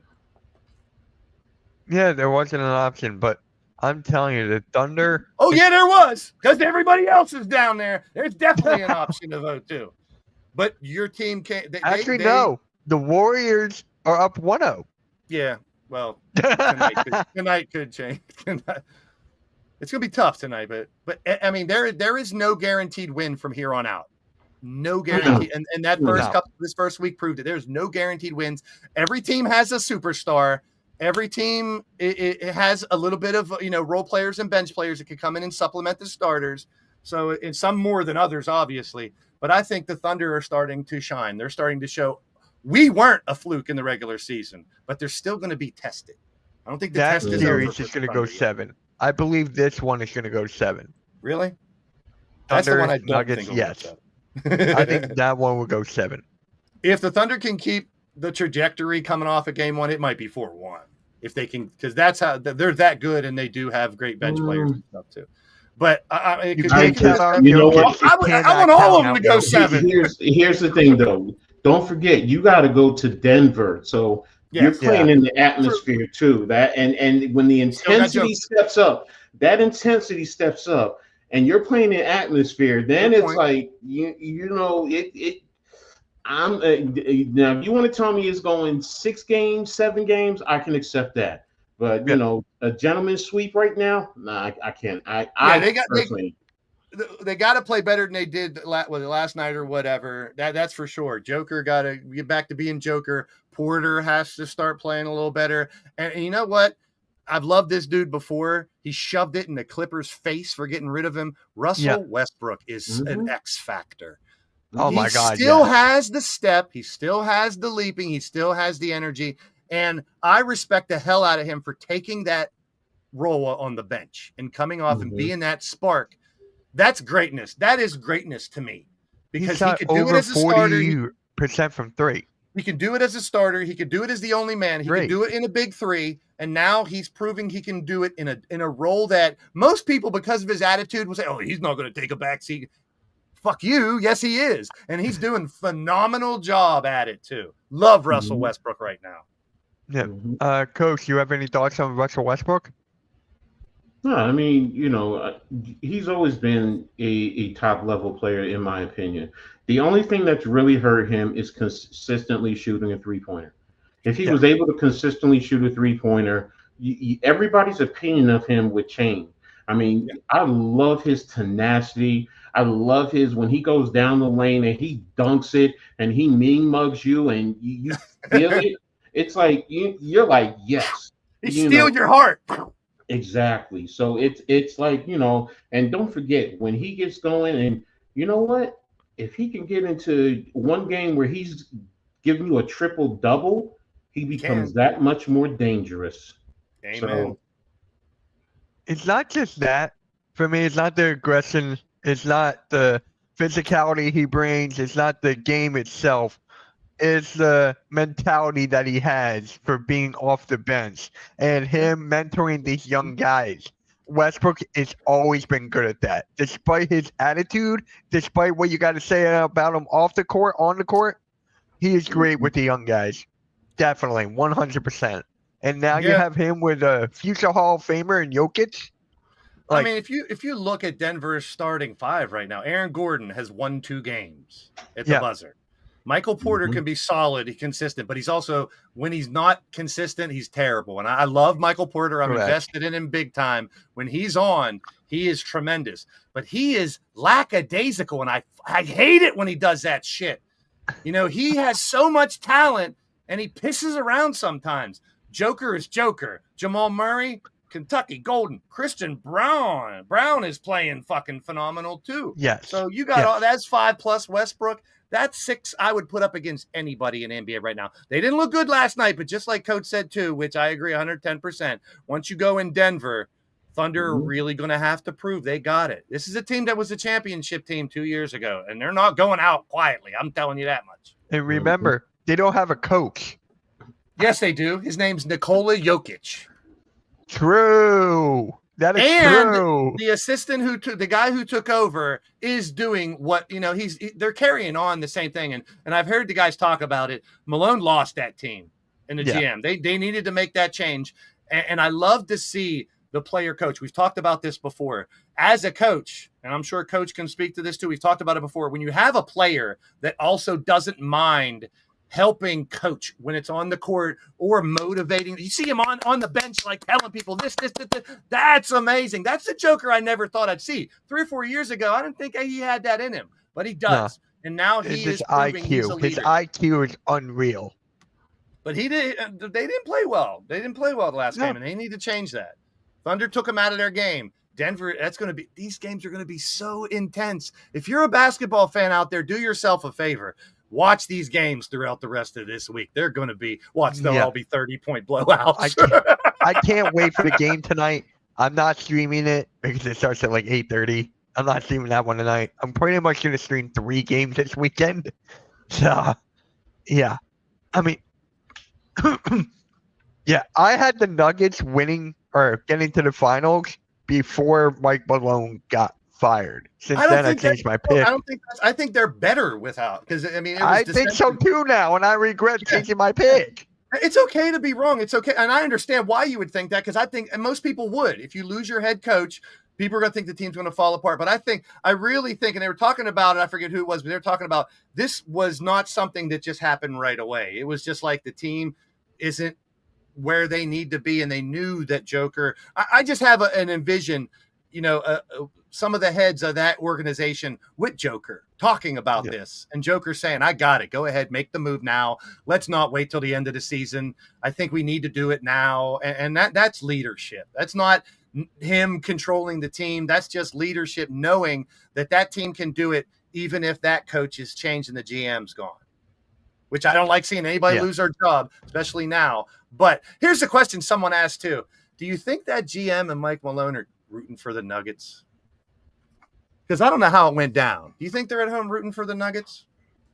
S2: Yeah, there wasn't an option, but I'm telling you, the Thunder.
S3: Oh, yeah, there was, because everybody else is down there. There's definitely an option to vote too. But your team can't.
S2: No. The Warriors are up 1-0.
S3: Yeah, well, tonight could change. It's going to be tough tonight, but I mean, there is no guaranteed win from here on out. No guarantee. And that this first week proved it. There's no guaranteed wins. Every team has a superstar. Every team it has a little bit of role players and bench players that can come in and supplement the starters. So in some more than others, obviously. But I think the Thunder are starting to shine. They're starting to show we weren't a fluke in the regular season, but they're still going to be tested. I don't think the test
S2: series is going to go 7. I believe this one is going to go 7.
S3: Really?
S2: That's the one I don't think. Yes. I think that one will go 7.
S3: If the Thunder can keep the trajectory coming off of game one, it might be 4-1 if they can, because that's how they're that good and they do have great bench players and stuff too. But I want all of them to go 7.
S4: Here's the thing though. Don't forget, you got to go to Denver. So you're playing in the atmosphere too. That and when the intensity steps up, and you're playing in atmosphere, then it's like now, if you want to tell me it's going 6 games, 7 games, I can accept that. But a gentleman's sweep right now, nah, I can't.
S3: They got to play better than they did last night or whatever. That's for sure. Joker got to get back to being Joker. Porter has to start playing a little better. And you know what? I've loved this dude before. He shoved it in the Clippers' face for getting rid of him. Russell Westbrook is an X factor.
S2: Oh my God!
S3: He still has the step. He still has the leaping. He still has the energy. And I respect the hell out of him for taking that role on the bench and coming off and being that spark. That's greatness. That is greatness to me, because he could do it as a starter.
S2: 40% from 3.
S3: He can do it as a starter. He could do it as the only man. He can do it in a big 3. And now he's proving he can do it in a role that most people, because of his attitude, will say, "Oh, he's not going to take a backseat." Fuck you. Yes, he is. And he's doing phenomenal job at it too. Love Russell Westbrook right now.
S2: Yeah. Coach, you have any thoughts on Russell Westbrook?
S4: No, I mean, he's always been a top level player in my opinion. The only thing that's really hurt him is consistently shooting a 3-pointer. If he was able to consistently shoot a 3-pointer, everybody's opinion of him would change. I mean, I love his tenacity. I love when he goes down the lane and he dunks it and he mean mugs you and you feel it. It's like you're like, yes.
S3: He steals your heart.
S4: Exactly. So it's like, and don't forget when he gets going, and you know what? If he can get into one game where he's giving you a triple double, he becomes that much more dangerous.
S3: Amen.
S4: So
S2: it's not just that. For me, it's not the aggression. It's not the physicality he brings. It's not the game itself. It's the mentality that he has for being off the bench and him mentoring these young guys. Westbrook has always been good at that. Despite his attitude, despite what you got to say about him off the court, on the court, he is great with the young guys. Definitely, 100%. And now you have him with a future Hall of Famer in Jokic.
S3: I mean, if you look at Denver's starting five right now, Aaron Gordon has won 2 games at the buzzer. Michael Porter can be solid, consistent, but he's also, when he's not consistent, he's terrible. And I love Michael Porter. I'm invested in him big time. When he's on, he is tremendous. But he is lackadaisical, and I hate it when he does that shit. He has so much talent, and he pisses around sometimes. Joker is Joker. Jamal Murray, Kentucky Golden. Christian Brown is playing fucking phenomenal too.
S2: Yes.
S3: So you got all that's 5 plus Westbrook. That's 6 I would put up against anybody in NBA right now. They didn't look good last night, but just like Coach said too, which I agree 110%. Once you go in Denver, Thunder are really going to have to prove they got it. This is a team that was a championship team 2 years ago, and they're not going out quietly. I'm telling you that much.
S2: And remember, they don't have a coach.
S3: Yes, they do. His name's Nikola Jokic.
S2: True. That is true.
S3: The assistant the guy who took over is doing what, they're carrying on the same thing. And I've heard the guys talk about it. Malone lost that team in the GM. They needed to make that change. And I love to see the player coach. We've talked about this before. As a coach, and I'm sure Coach can speak to this too. We've talked about it before. When you have a player that also doesn't mind helping coach when it's on the court or motivating. You see him on the bench, like telling people this. That's amazing. That's the Joker I never thought I'd see. 3 or 4 years ago, I didn't think he had that in him, but he does. No. And now he is proving he's a leader.
S2: His IQ is unreal.
S3: But they didn't play well. They didn't play well the last game, and they need to change that. Thunder took him out of their game. Denver, these games are going to be so intense. If you're a basketball fan out there, do yourself a favor. Watch these games throughout the rest of this week. They're going to be, they'll all be 30-point blowouts.
S2: I can't wait for the game tonight. I'm not streaming it because it starts at like 8:30. I'm not streaming that one tonight. I'm pretty much going to stream 3 games this weekend. So, yeah. I mean, I had the Nuggets winning or getting to the finals before Mike Malone got fired. Since then, I changed my pick.
S3: I think they're better without, because I mean,
S2: I think so too now, and I regret changing my pick.
S3: It's okay to be wrong. It's okay, and I understand why you would think that, because I think, and most people would, if you lose your head coach, people are going to think the team's going to fall apart. But I really think, and they were talking about it, I forget who it was, but they were talking about this was not something that just happened right away. It was just like the team isn't where they need to be, and they knew that Joker. I just have an envision, some of the heads of that organization with Joker talking about this, and Joker saying, I got it. Go ahead, make the move now. Let's not wait till the end of the season. I think we need to do it now. And that's leadership. That's not him controlling the team. That's just leadership, knowing that team can do it even if that coach is changed and the GM's gone, which I don't like seeing anybody lose their job, especially now. But here's the question someone asked too. Do you think that GM and Mike Malone are rooting for the Nuggets? Because I don't know how it went down. Do you think they're at home rooting for the Nuggets?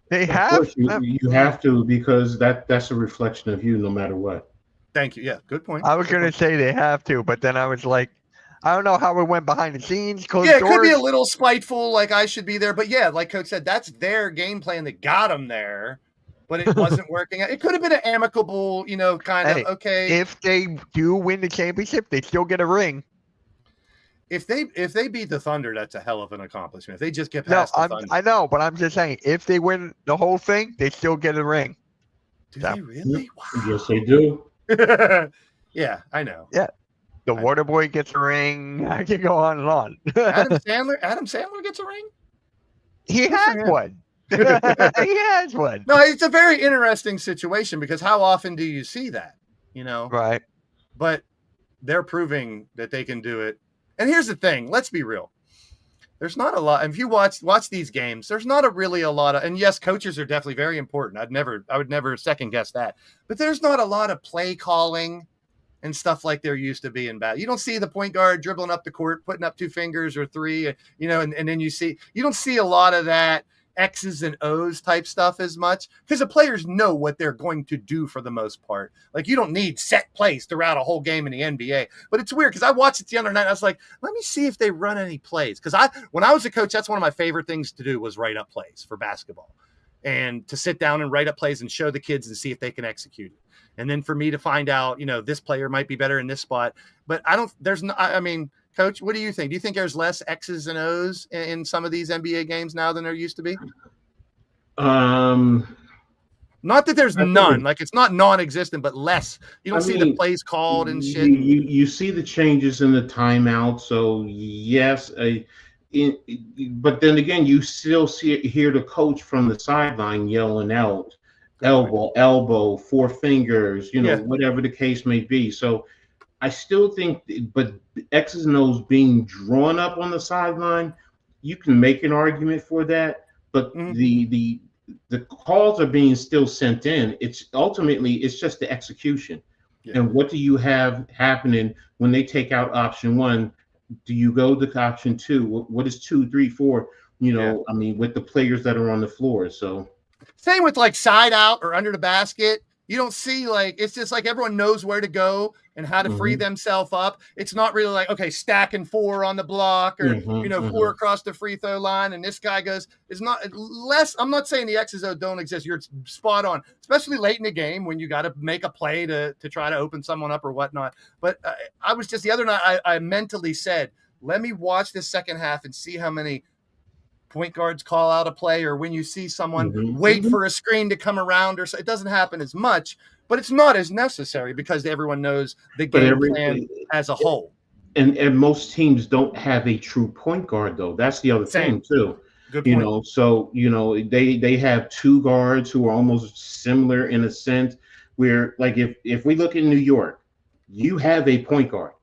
S2: They have.
S4: You have to, because that's a reflection of you no matter what.
S3: Thank you. Yeah, good point.
S2: I was going to say they have to, but then I was like, I don't know how it went behind the scenes.
S3: It could be a little spiteful, like I should be there. But yeah, like Coach said, that's their game plan that got them there, but it wasn't working out. It could have been an amicable, okay.
S2: If they do win the championship, they still get a ring.
S3: If they beat the Thunder, that's a hell of an accomplishment. If they just get past the Thunder.
S2: I know, but I'm just saying, if they win the whole thing, they still get a ring.
S3: Do they really? Wow.
S4: Yes, they do.
S3: Yeah, I know.
S2: Yeah. The water boy gets a ring. I can go on and on.
S3: Adam Sandler gets a ring?
S2: He has one. He has one.
S3: No, it's a very interesting situation, because how often do you see that?
S2: Right.
S3: But they're proving that they can do it. And here's the thing. Let's be real. There's not a lot. If you watch these games, there's not really a lot of, and yes, coaches are definitely very important. I would never second guess that, but there's not a lot of play calling and stuff like there used to be in bad. You don't see the point guard dribbling up the court, putting up 2 fingers or 3, and then you don't see a lot of that X's and O's type stuff as much because the players know what they're going to do for the most part. Like you don't need set plays throughout a whole game in the NBA. But it's weird because I watched it the other night. I was like, let me see if they run any plays. Because when I was a coach, that's one of my favorite things to do was write up plays for basketball and to sit down and write up plays and show the kids and see if they can execute it. And then for me to find out, this player might be better in this spot. But Coach, what do you think? Do you think there's less X's and O's in some of these NBA games now than there used to be?
S4: Not
S3: that there's none, like it's not non-existent, but less. You don't see the plays called and shit.
S4: You see the changes in the timeout. So yes, but then again, you still hear the coach from the sideline yelling out, elbow, 4 fingers, whatever the case may be. So I still think, but X's and O's being drawn up on the sideline, you can make an argument for that. But the calls are being still sent in. It's just the execution. Yeah. And what do you have happening when they take out option 1? Do you go to option 2? What is 2, 3, 4? With the players that are on the floor. So
S3: same with like side out or under the basket. You don't see it's just like everyone knows where to go and how to free themselves up. It's not really like, okay, stacking 4 on the block or, 4 across the free throw line. And this guy goes, it's not less. I'm not saying the X's and O's don't exist. You're spot on, especially late in the game when you got to make a play to try to open someone up or whatnot. But I was just the other night, I mentally said, let me watch this second half and see how many point guards call out a play, or when you see someone wait for a screen to come around, or so. It doesn't happen as much, but it's not as necessary because everyone knows the game plan as a whole.
S4: And most teams don't have a true point guard, though. That's the other thing too.
S3: Good point.
S4: So they have 2 guards who are almost similar in a sense. Where like if we look in New York, you have a point guard,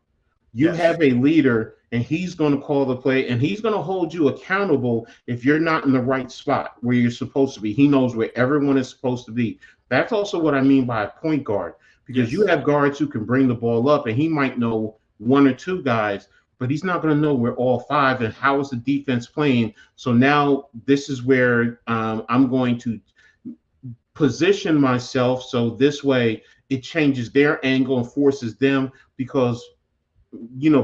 S4: you have a leader. And he's going to call the play, and he's going to hold you accountable if you're not in the right spot where you're supposed to be. He knows where everyone is supposed to be. That's also what I mean by a point guard, because you have guards who can bring the ball up, and he might know 1 or 2 guys, but he's not going to know where all 5 and how is the defense playing. So now this is where I'm going to position myself so this way it changes their angle and forces them, because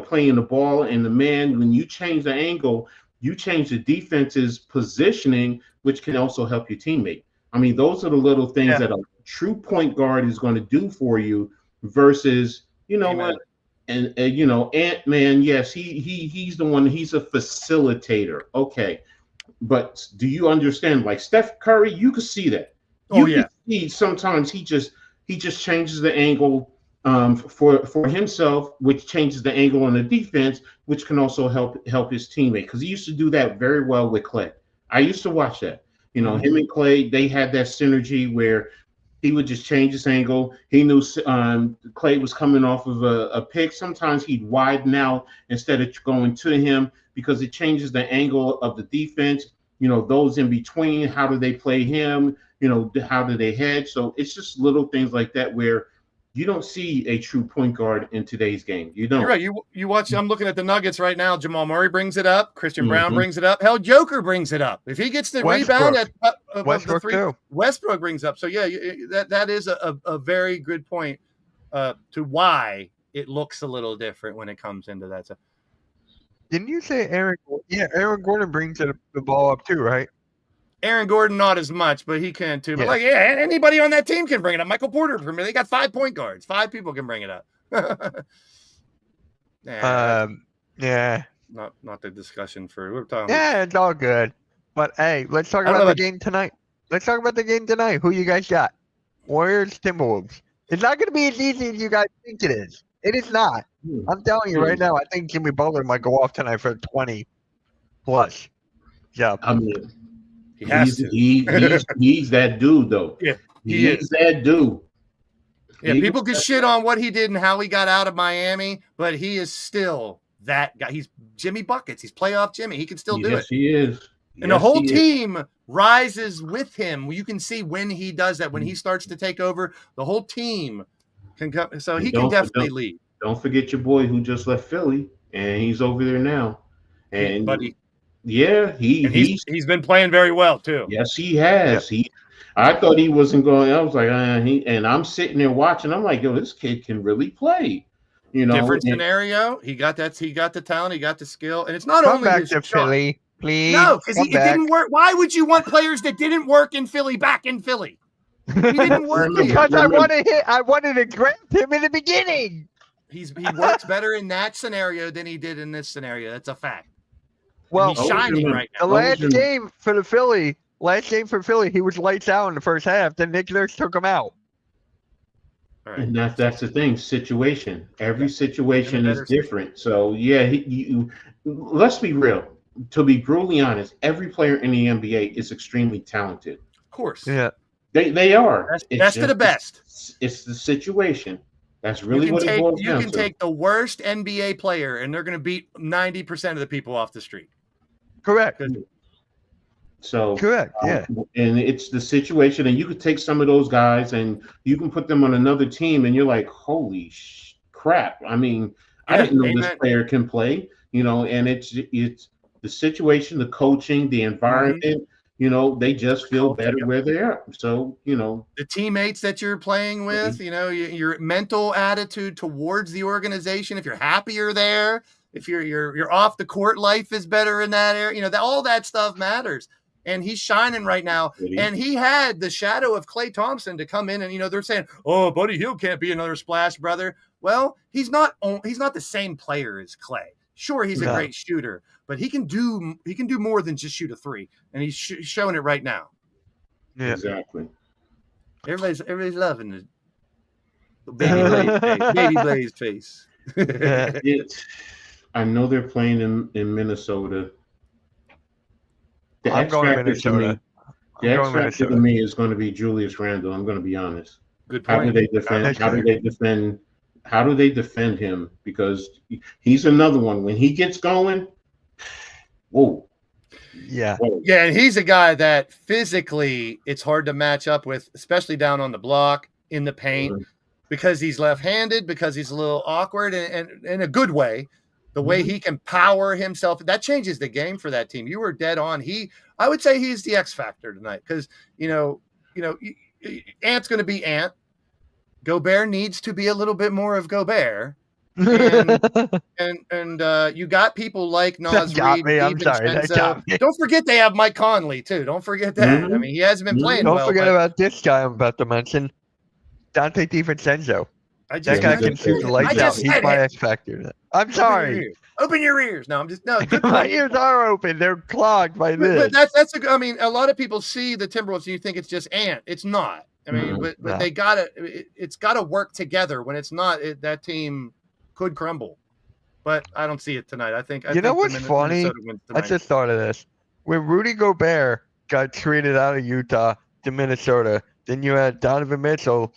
S4: playing the ball and the man, when you change the angle, you change the defense's positioning, which can also help your teammate. Those are the little things that a true point guard is going to do for you versus, what? And Ant-Man, yes, he's the one, he's a facilitator. Okay. But do you understand, like Steph Curry, you can see that. Sometimes he just changes the angle for himself, which changes the angle on the defense, which can also help his teammate, because he used to do that very well with Clay. I used to watch that. Him and Clay, they had that synergy where he would just change his angle. He knew Clay was coming off of a pick. Sometimes he'd widen out instead of going to him, because it changes the angle of the defense. Those in between, how do they play him? How do they hedge? So it's just little things like that where you don't see a true point guard in today's game. You don't.
S3: You're right. You watch. I'm looking at the Nuggets right now. Jamal Murray brings it up. Christian Brown brings it up. Hell, Joker brings it up. If he gets the rebound at
S2: Westbrook
S3: the 3,
S2: too.
S3: Westbrook brings up. So yeah, that is a very good point to why it looks a little different when it comes into that. So,
S2: didn't you say Aaron? Yeah, Aaron Gordon brings the ball up too, right?
S3: Aaron Gordon, not as much, but he can too. But anybody on that team can bring it up. Michael Porter, for me, they got 5 point guards. 5 people can bring it up. Not the discussion for we're talking.
S2: Yeah, it's all good. But hey, let's talk about the game tonight. Who you guys got? Warriors, Timberwolves. It's not going to be as easy as you guys think it is. It is not. I'm telling you right now. I think Jimmy Butler might go off tonight for 20 plus. Yeah.
S4: He's that dude, though.
S3: Yeah,
S4: he's that dude.
S3: Yeah, people can shit on what he did and how he got out of Miami, but he is still that guy. He's Jimmy Buckets. He's playoff Jimmy. He can still do it.
S4: Yes, he is.
S3: And the whole team rises with him. You can see when he does that, when he starts to take over, the whole team can come. So he can definitely lead.
S4: Don't forget your boy who just left Philly, and he's over there now. And he's
S3: been playing very well too.
S4: Yes, he has.
S2: Yeah.
S4: I thought he wasn't going. I was like, and I'm sitting there watching. I'm like, yo, this kid can really play. You know,
S3: different scenario. He got the talent, he got the skill, and it's not
S2: Come
S3: only
S2: back
S3: his
S2: to Philly, please.
S3: No, because it didn't work. Why would you want players that didn't work in Philly back in Philly? He didn't work
S2: because I wanted to draft him in the beginning.
S3: He works better in that scenario than he did in this scenario. That's a fact.
S2: Well,
S3: and he's shining right now.
S2: The last game for Philly, he was lights out in the first half. Then Nick Nurse took him out.
S4: Right. And that's the thing. Situation. Every situation is different. So yeah, let's be real. To be brutally honest, every player in the NBA is extremely talented.
S3: Of course.
S2: Yeah.
S4: They are.
S3: Best of the best.
S4: It's the situation. That's really what it boils down to.
S3: You can take the worst NBA player, and they're going to beat 90% of the people off the street.
S2: Correct.
S4: So
S2: correct. Yeah.
S4: And it's the situation, and you could take some of those guys, and you can put them on another team, and you're like, holy crap! I mean, I didn't know this player can play. You know, and it's the situation, the coaching, the environment. Mm-hmm. You know, they just feel better where they are. So, you know,
S3: the teammates that you're playing with, you know, your mental attitude towards the organization. If you're happier there, if you're off the court, life is better in that area. You know, all that stuff matters. And he's shining right now. And he had the shadow of Klay Thompson to come in, and you know they're saying, "Oh, Buddy Hield can't be another splash brother." Well, he's not the same player as Klay. Sure, he's a great shooter, but he can do more than just shoot a three, and he's showing it right now.
S4: Yeah, exactly.
S3: Everybody's loving the baby Blaze face.
S4: I know they're playing in Minnesota.
S2: I'm going to Minnesota.
S4: The X factor to me is going to be Julius Randle. I'm going to be honest.
S3: Good point.
S4: How do they defend? How do they defend him? Because he's another one. When he gets going, whoa.
S2: Yeah.
S4: Whoa.
S3: Yeah, and he's a guy that physically it's hard to match up with, especially down on the block in the paint, because he's left-handed, because he's a little awkward, and in a good way. The way he can power himself, that changes the game for that team. You were dead on. I would say he's the X factor tonight because, you know, Ant's going to be Ant. Gobert needs to be a little bit more of Gobert. And you got people like Naz Reid. Don't forget they have Mike Conley too. Don't forget that. Mm-hmm. I mean, he hasn't been playing well.
S2: Don't forget about this guy I'm about to mention, Dante DiVincenzo. That guy can shoot the lights out. He's my X factor. I'm sorry.
S3: Open your ears. No, I'm just
S2: my ears are open. They're clogged by this.
S3: But that's I mean, a lot of people see the Timberwolves and you think it's just Ant. It's not. I mean, but they it's gotta work together. When it's not, that team could crumble. But I don't see it tonight. I think
S2: you know what's funny? I just thought of this. When Rudy Gobert got traded out of Utah to Minnesota, then you had Donovan Mitchell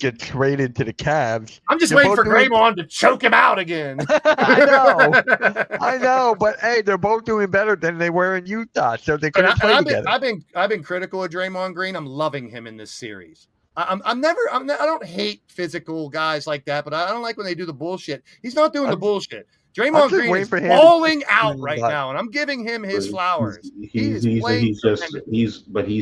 S2: get traded to the Cavs.
S3: I'm just waiting for Draymond to choke him out again.
S2: I know, but hey, they're both doing better than they were in Utah, so they couldn't play together.
S3: I've been critical of Draymond Green. I'm loving him in this series. I don't hate physical guys like that, but I don't like when they do the bullshit. He's not doing the bullshit. Draymond Green is falling out right now, and I'm giving him his flowers. He's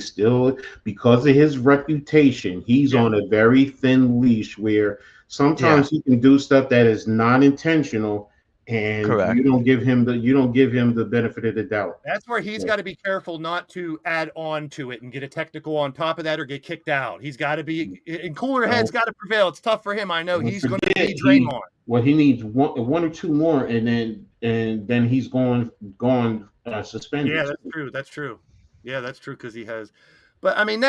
S3: still, because of his reputation, he's on a very thin leash where sometimes he can do stuff that is not intentional, and you don't give him the benefit of the doubt. That's where he's got to be careful not to add on to it and get a technical on top of that or get kicked out. He's got to be, and cooler heads got to prevail. It's tough for him. I know he's going to be Draymond.
S4: He needs one or two more, and then he's gone suspended.
S3: Yeah, that's true. Yeah, that's true because he has. But I mean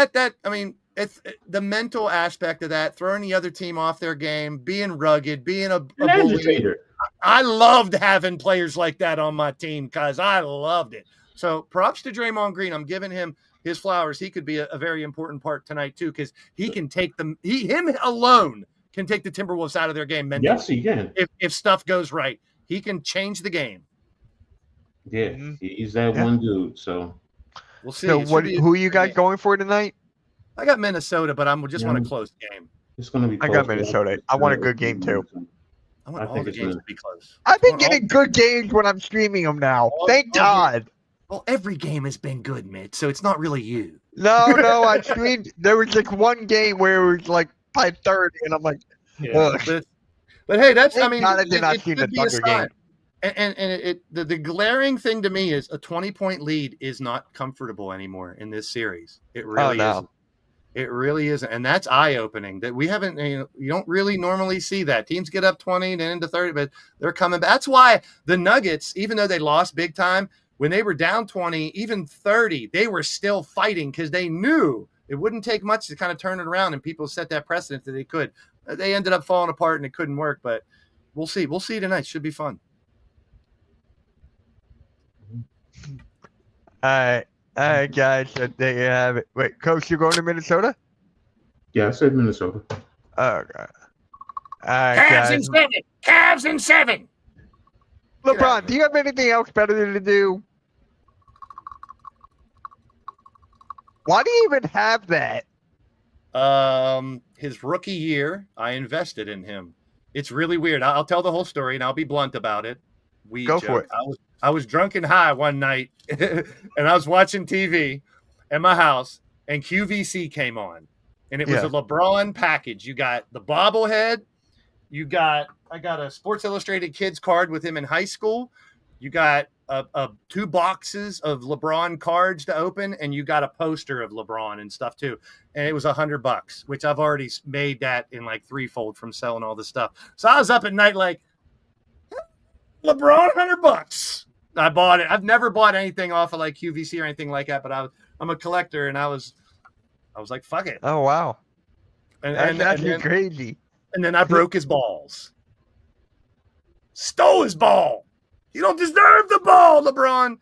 S3: it's the mental aspect of that, throwing the other team off their game, being rugged, being a bully. I loved having players like that on my team because I loved it. So props to Draymond Green. I'm giving him his flowers. He could be a very important part tonight too, because he can take them. Him alone can take the Timberwolves out of their game mentally.
S4: Yes, he can.
S3: If stuff goes right, he can change the game.
S4: Yeah, he's that one dude. So
S3: we'll see.
S2: So who you got going for tonight?
S3: I got Minnesota, but I just want a close game.
S4: It's going to be close.
S2: I got Minnesota. I want a good game too.
S3: I want all the games to be close.
S2: I've been getting good games when I'm streaming them now. Thank God.
S3: Well, every game has been good, Mitch, so it's not really you.
S2: No, I streamed. There was like one game where it was like 5:30, and I'm like,
S3: but hey, that's
S2: Thank
S3: I mean,
S2: God I did not
S3: it
S2: see
S3: should
S2: the
S3: be a
S2: Thunder
S3: sign.
S2: game.
S3: And the glaring thing to me is a 20-point lead is not comfortable anymore in this series. It really isn't. It really isn't, and that's eye-opening. That we haven't, you don't really normally see that. Teams get up 20 and into 30, but they're coming back. That's why the Nuggets, even though they lost big time, when they were down 20, even 30, they were still fighting because they knew it wouldn't take much to kind of turn it around, and people set that precedent that they could. They ended up falling apart, and it couldn't work, but we'll see. We'll see tonight. Should be fun.
S2: All right, guys. So there you have it. Wait, Coach, you going to Minnesota?
S4: Yeah, I said Minnesota.
S2: Oh, God. All right,
S5: Cavs
S2: guys.
S5: in 7. Cavs in 7.
S2: LeBron, do you have anything else better than to do? Why do you even have that?
S3: His rookie year, I invested in him. It's really weird. I'll tell the whole story, and I'll be blunt about it.
S2: Go for it.
S3: I was drunk and high one night, and I was watching TV at my house, and QVC came on, and it was a LeBron package. You got the bobblehead, I got a Sports Illustrated kids card with him in high school. You got 2 boxes of LeBron cards to open, and you got a poster of LeBron and stuff too. And it was $100, which I've already made that in like threefold from selling all this stuff. So I was up at night like, LeBron, $100. I bought it. I've never bought anything off of like QVC or anything like that, but I'm a collector, and I was like, fuck it.
S2: Oh, wow.
S3: And
S2: that's
S3: then,
S2: crazy.
S3: And then I broke his balls. Stole his ball. You don't deserve the ball, LeBron.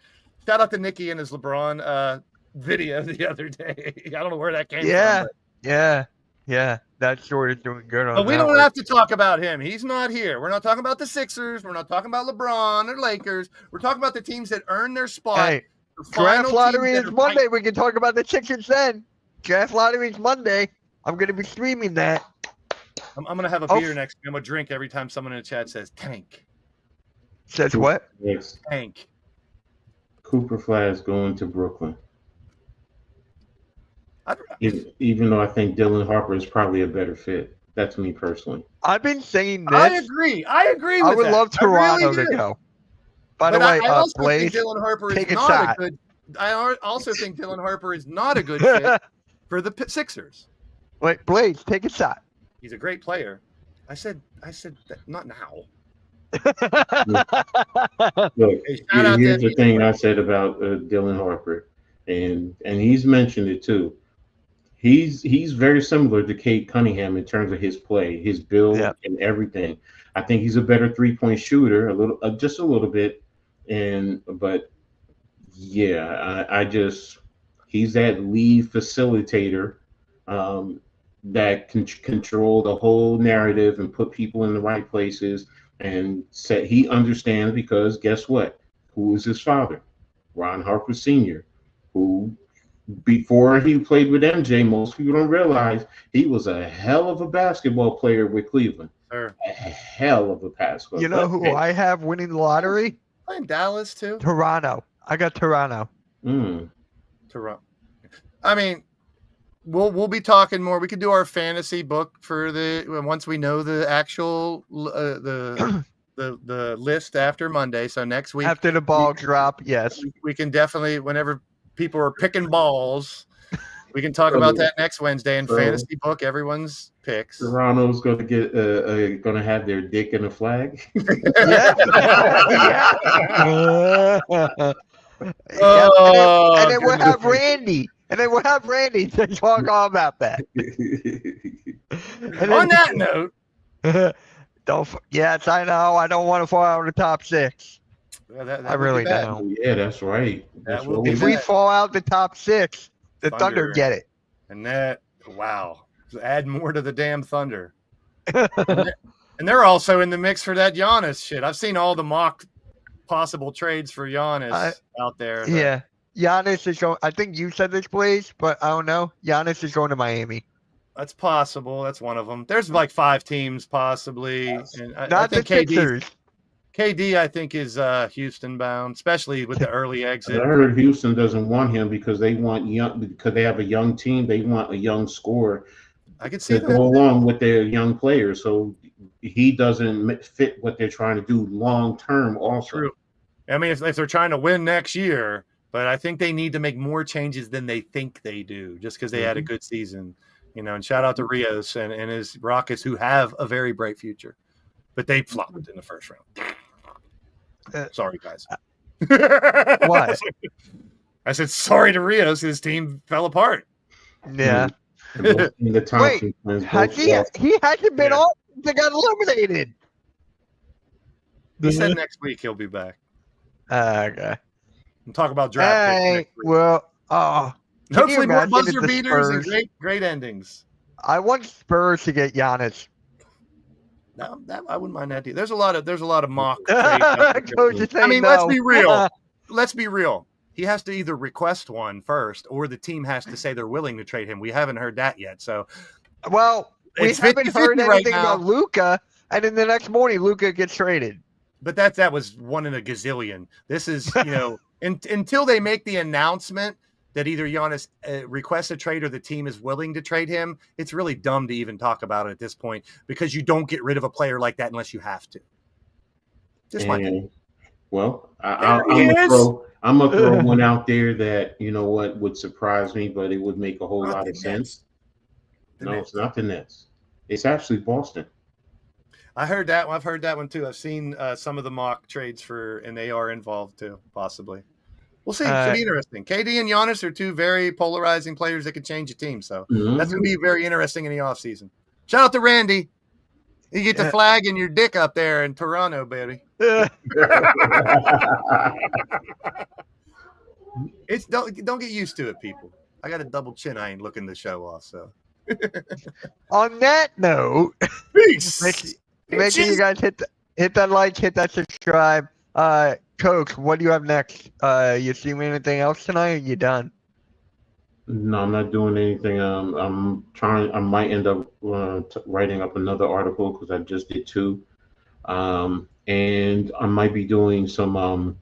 S3: Shout out to Nikki and his LeBron video the other day. I don't know where that came from.
S2: Yeah. That short is doing good on
S3: But we
S2: that
S3: don't
S2: one.
S3: have to talk about him. He's not here. We're not talking about the Sixers. We're not talking about LeBron or Lakers. We're talking about the teams that earn their spot.
S2: Hey, draft lottery is Monday. We can talk about the Sixers then. Draft lottery is Monday. I'm going to be streaming that.
S3: I'm going to have a beer next. I'm going to drink every time someone in the chat says tank.
S2: Says what?
S4: Yes.
S3: Tank.
S4: Cooper Flash going to Brooklyn. Even though I think Dylan Harper is probably a better fit. That's me personally.
S2: I've been saying this.
S3: I agree. With
S2: I would
S3: that.
S2: love Toronto
S3: really
S2: to go. By the way,
S3: I also
S2: Blaze,
S3: think Dylan Harper
S2: take
S3: is
S2: a
S3: not
S2: shot.
S3: a good. I also think Dylan Harper is not a good fit for the Sixers.
S2: Wait, Blaze, take a shot.
S3: He's a great player. I said that, not now.
S4: Look,
S3: Hey, shout out
S4: here's
S3: to
S4: the thing I said about Dylan Harper, and he's mentioned it too. He's very similar to Cade Cunningham in terms of his play, his build, and everything. I think he's a better 3-point shooter, just a little bit, but yeah, he's that lead facilitator that can control the whole narrative and put people in the right places. And said he understands because guess what? Who is his father? Ron Harper Sr., who before he played with MJ, most people don't realize he was a hell of a basketball player with Cleveland.
S3: Sure.
S4: A hell of a basketball.
S2: You know who I have winning the lottery?
S3: Playing Dallas too.
S2: Toronto. I got Toronto.
S3: Toronto. I mean, we'll be talking more. We could do our fantasy book for once we know the actual the list after Monday. So next week
S2: after the ball drop, yes,
S3: we can definitely, whenever people are picking balls, we can talk about that next Wednesday and fantasy book everyone's picks.
S4: Toronto's going to get going to have their dick in a flag.
S2: And then we'll have Randy. And then we'll have Randy to talk all about that.
S3: On that note,
S2: yes, I know. I don't want to fall out of the top 6.
S3: That
S2: I really don't.
S4: Yeah, that's right.
S2: If we fall out the top 6, The Thunder get it.
S3: And that, wow. Add more to the damn Thunder. And they're also in the mix for that Giannis shit. I've seen all the mock possible trades for Giannis out there.
S2: Yeah. Giannis is going. I think you said this, Blaze, but I don't know. Giannis is going to Miami.
S3: That's possible. That's one of them. There's like 5 teams possibly. And I
S2: Not
S3: think
S2: the Sixers.
S3: KD, I think, is Houston bound, especially with the early exit.
S4: I heard Houston doesn't want him because they have a young team. They want a young scorer
S3: I could see
S4: to go along with their young players. So he doesn't fit what they're trying to do long term. Also,
S3: true. I mean, if they're trying to win next year, but I think they need to make more changes than they think they do, just because they had a good season, And shout out to Rios and his Rockets, who have a very bright future, but they flopped in the first round. Sorry, guys.
S2: What?
S3: I said sorry to Rios. His team fell apart.
S2: Yeah.
S4: The Thompson twins both
S2: He hasn't been on. They got eliminated.
S3: He said next week he'll be back.
S2: Okay.
S3: And talk about draft picks next week.
S2: Well,
S3: hopefully more
S2: imagine
S3: buzzer
S2: if the
S3: beaters and
S2: Spurs-
S3: great endings.
S2: I want Spurs to get Giannis.
S3: No, I wouldn't mind that. There's a lot of mock. trades out there.
S2: Coach is saying
S3: I mean,
S2: no.
S3: let's be real. Let's be real. He has to either request one first, or the team has to say they're willing to trade him. We haven't heard that yet. So,
S2: Well, we
S3: It's
S2: haven't
S3: 50-50
S2: heard
S3: right
S2: anything
S3: now.
S2: about Luca, and then the next morning, Luca gets traded.
S3: but that was one in a gazillion. This is until they make the announcement that either Giannis requests a trade or the team is willing to trade him. It's really dumb to even talk about it at this point because you don't get rid of a player like that unless you have to. Just my opinion.
S4: Well,
S3: There he is.
S4: I'm gonna throw one out there that would surprise me, but it would make a whole
S3: Not
S4: lot
S3: the
S4: of sense.
S3: The
S4: No,
S3: Nets.
S4: it's not the Nets. It's actually Boston.
S3: I heard that one. I've heard that one too. I've seen some of the mock trades and they are involved too, possibly. We'll see. It should be interesting. KD and Giannis are 2 very polarizing players that could change a team. So that's going to be very interesting in the offseason. Shout out to Randy. You get the flag and your dick up there in Toronto, baby. It's don't get used to it, people. I got a double chin. I ain't looking to show off. So
S2: On that note,
S3: peace.
S2: make sure you guys hit that like, hit that subscribe. Coach, what do you have next? You see anything else tonight? Or you done?
S4: No, I'm not doing anything. I'm trying. I might end up writing up another article because I just did 2, and I might be doing some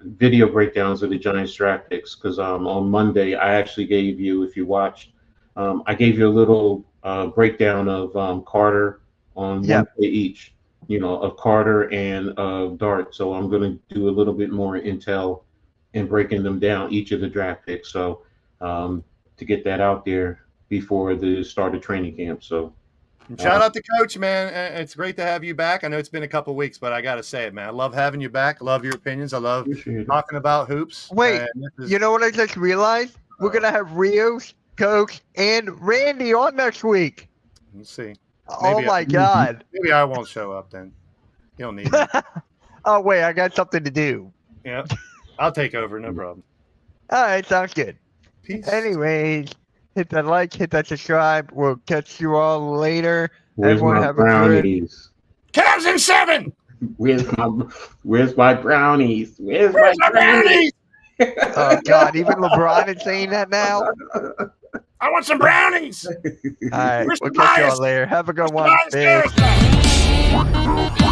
S4: video breakdowns of the Giants draft picks because on Monday I actually gave you, if you watched, I gave you a little breakdown of Carter on one play each, of Carter and of Dart. So I'm going to do a little bit more intel and breaking them down, each of the draft picks. So to get that out there before the start of training camp. So
S3: shout out to Coach, man. It's great to have you back. I know it's been a couple weeks, but I got to say it, man. I love having you back. I love your opinions. I love talking about hoops.
S2: Wait, you know what I just realized? We're going to have Rios, Coach, and Randy on next week.
S3: We'll see.
S2: Oh, my God.
S3: Maybe I won't show up then. You don't need me.
S2: Oh, wait, I got something to do.
S3: Yeah, I'll take over. No problem.
S2: All right, sounds good.
S3: Peace.
S2: Anyways, hit that like, hit that subscribe. We'll catch you all later.
S4: Where's
S2: Everyone
S4: my
S2: have a good.
S4: brownies?
S5: Cavs in 7.
S4: Where's my brownies? Where's my
S5: brownies?
S2: Oh, God, even LeBron is saying that now?
S5: I want some brownies.
S2: All right,
S5: Where's
S2: we'll
S5: the
S2: catch you
S5: bias?
S2: all later. Have a good
S5: Where's
S2: one.
S5: the bias?
S2: Peace.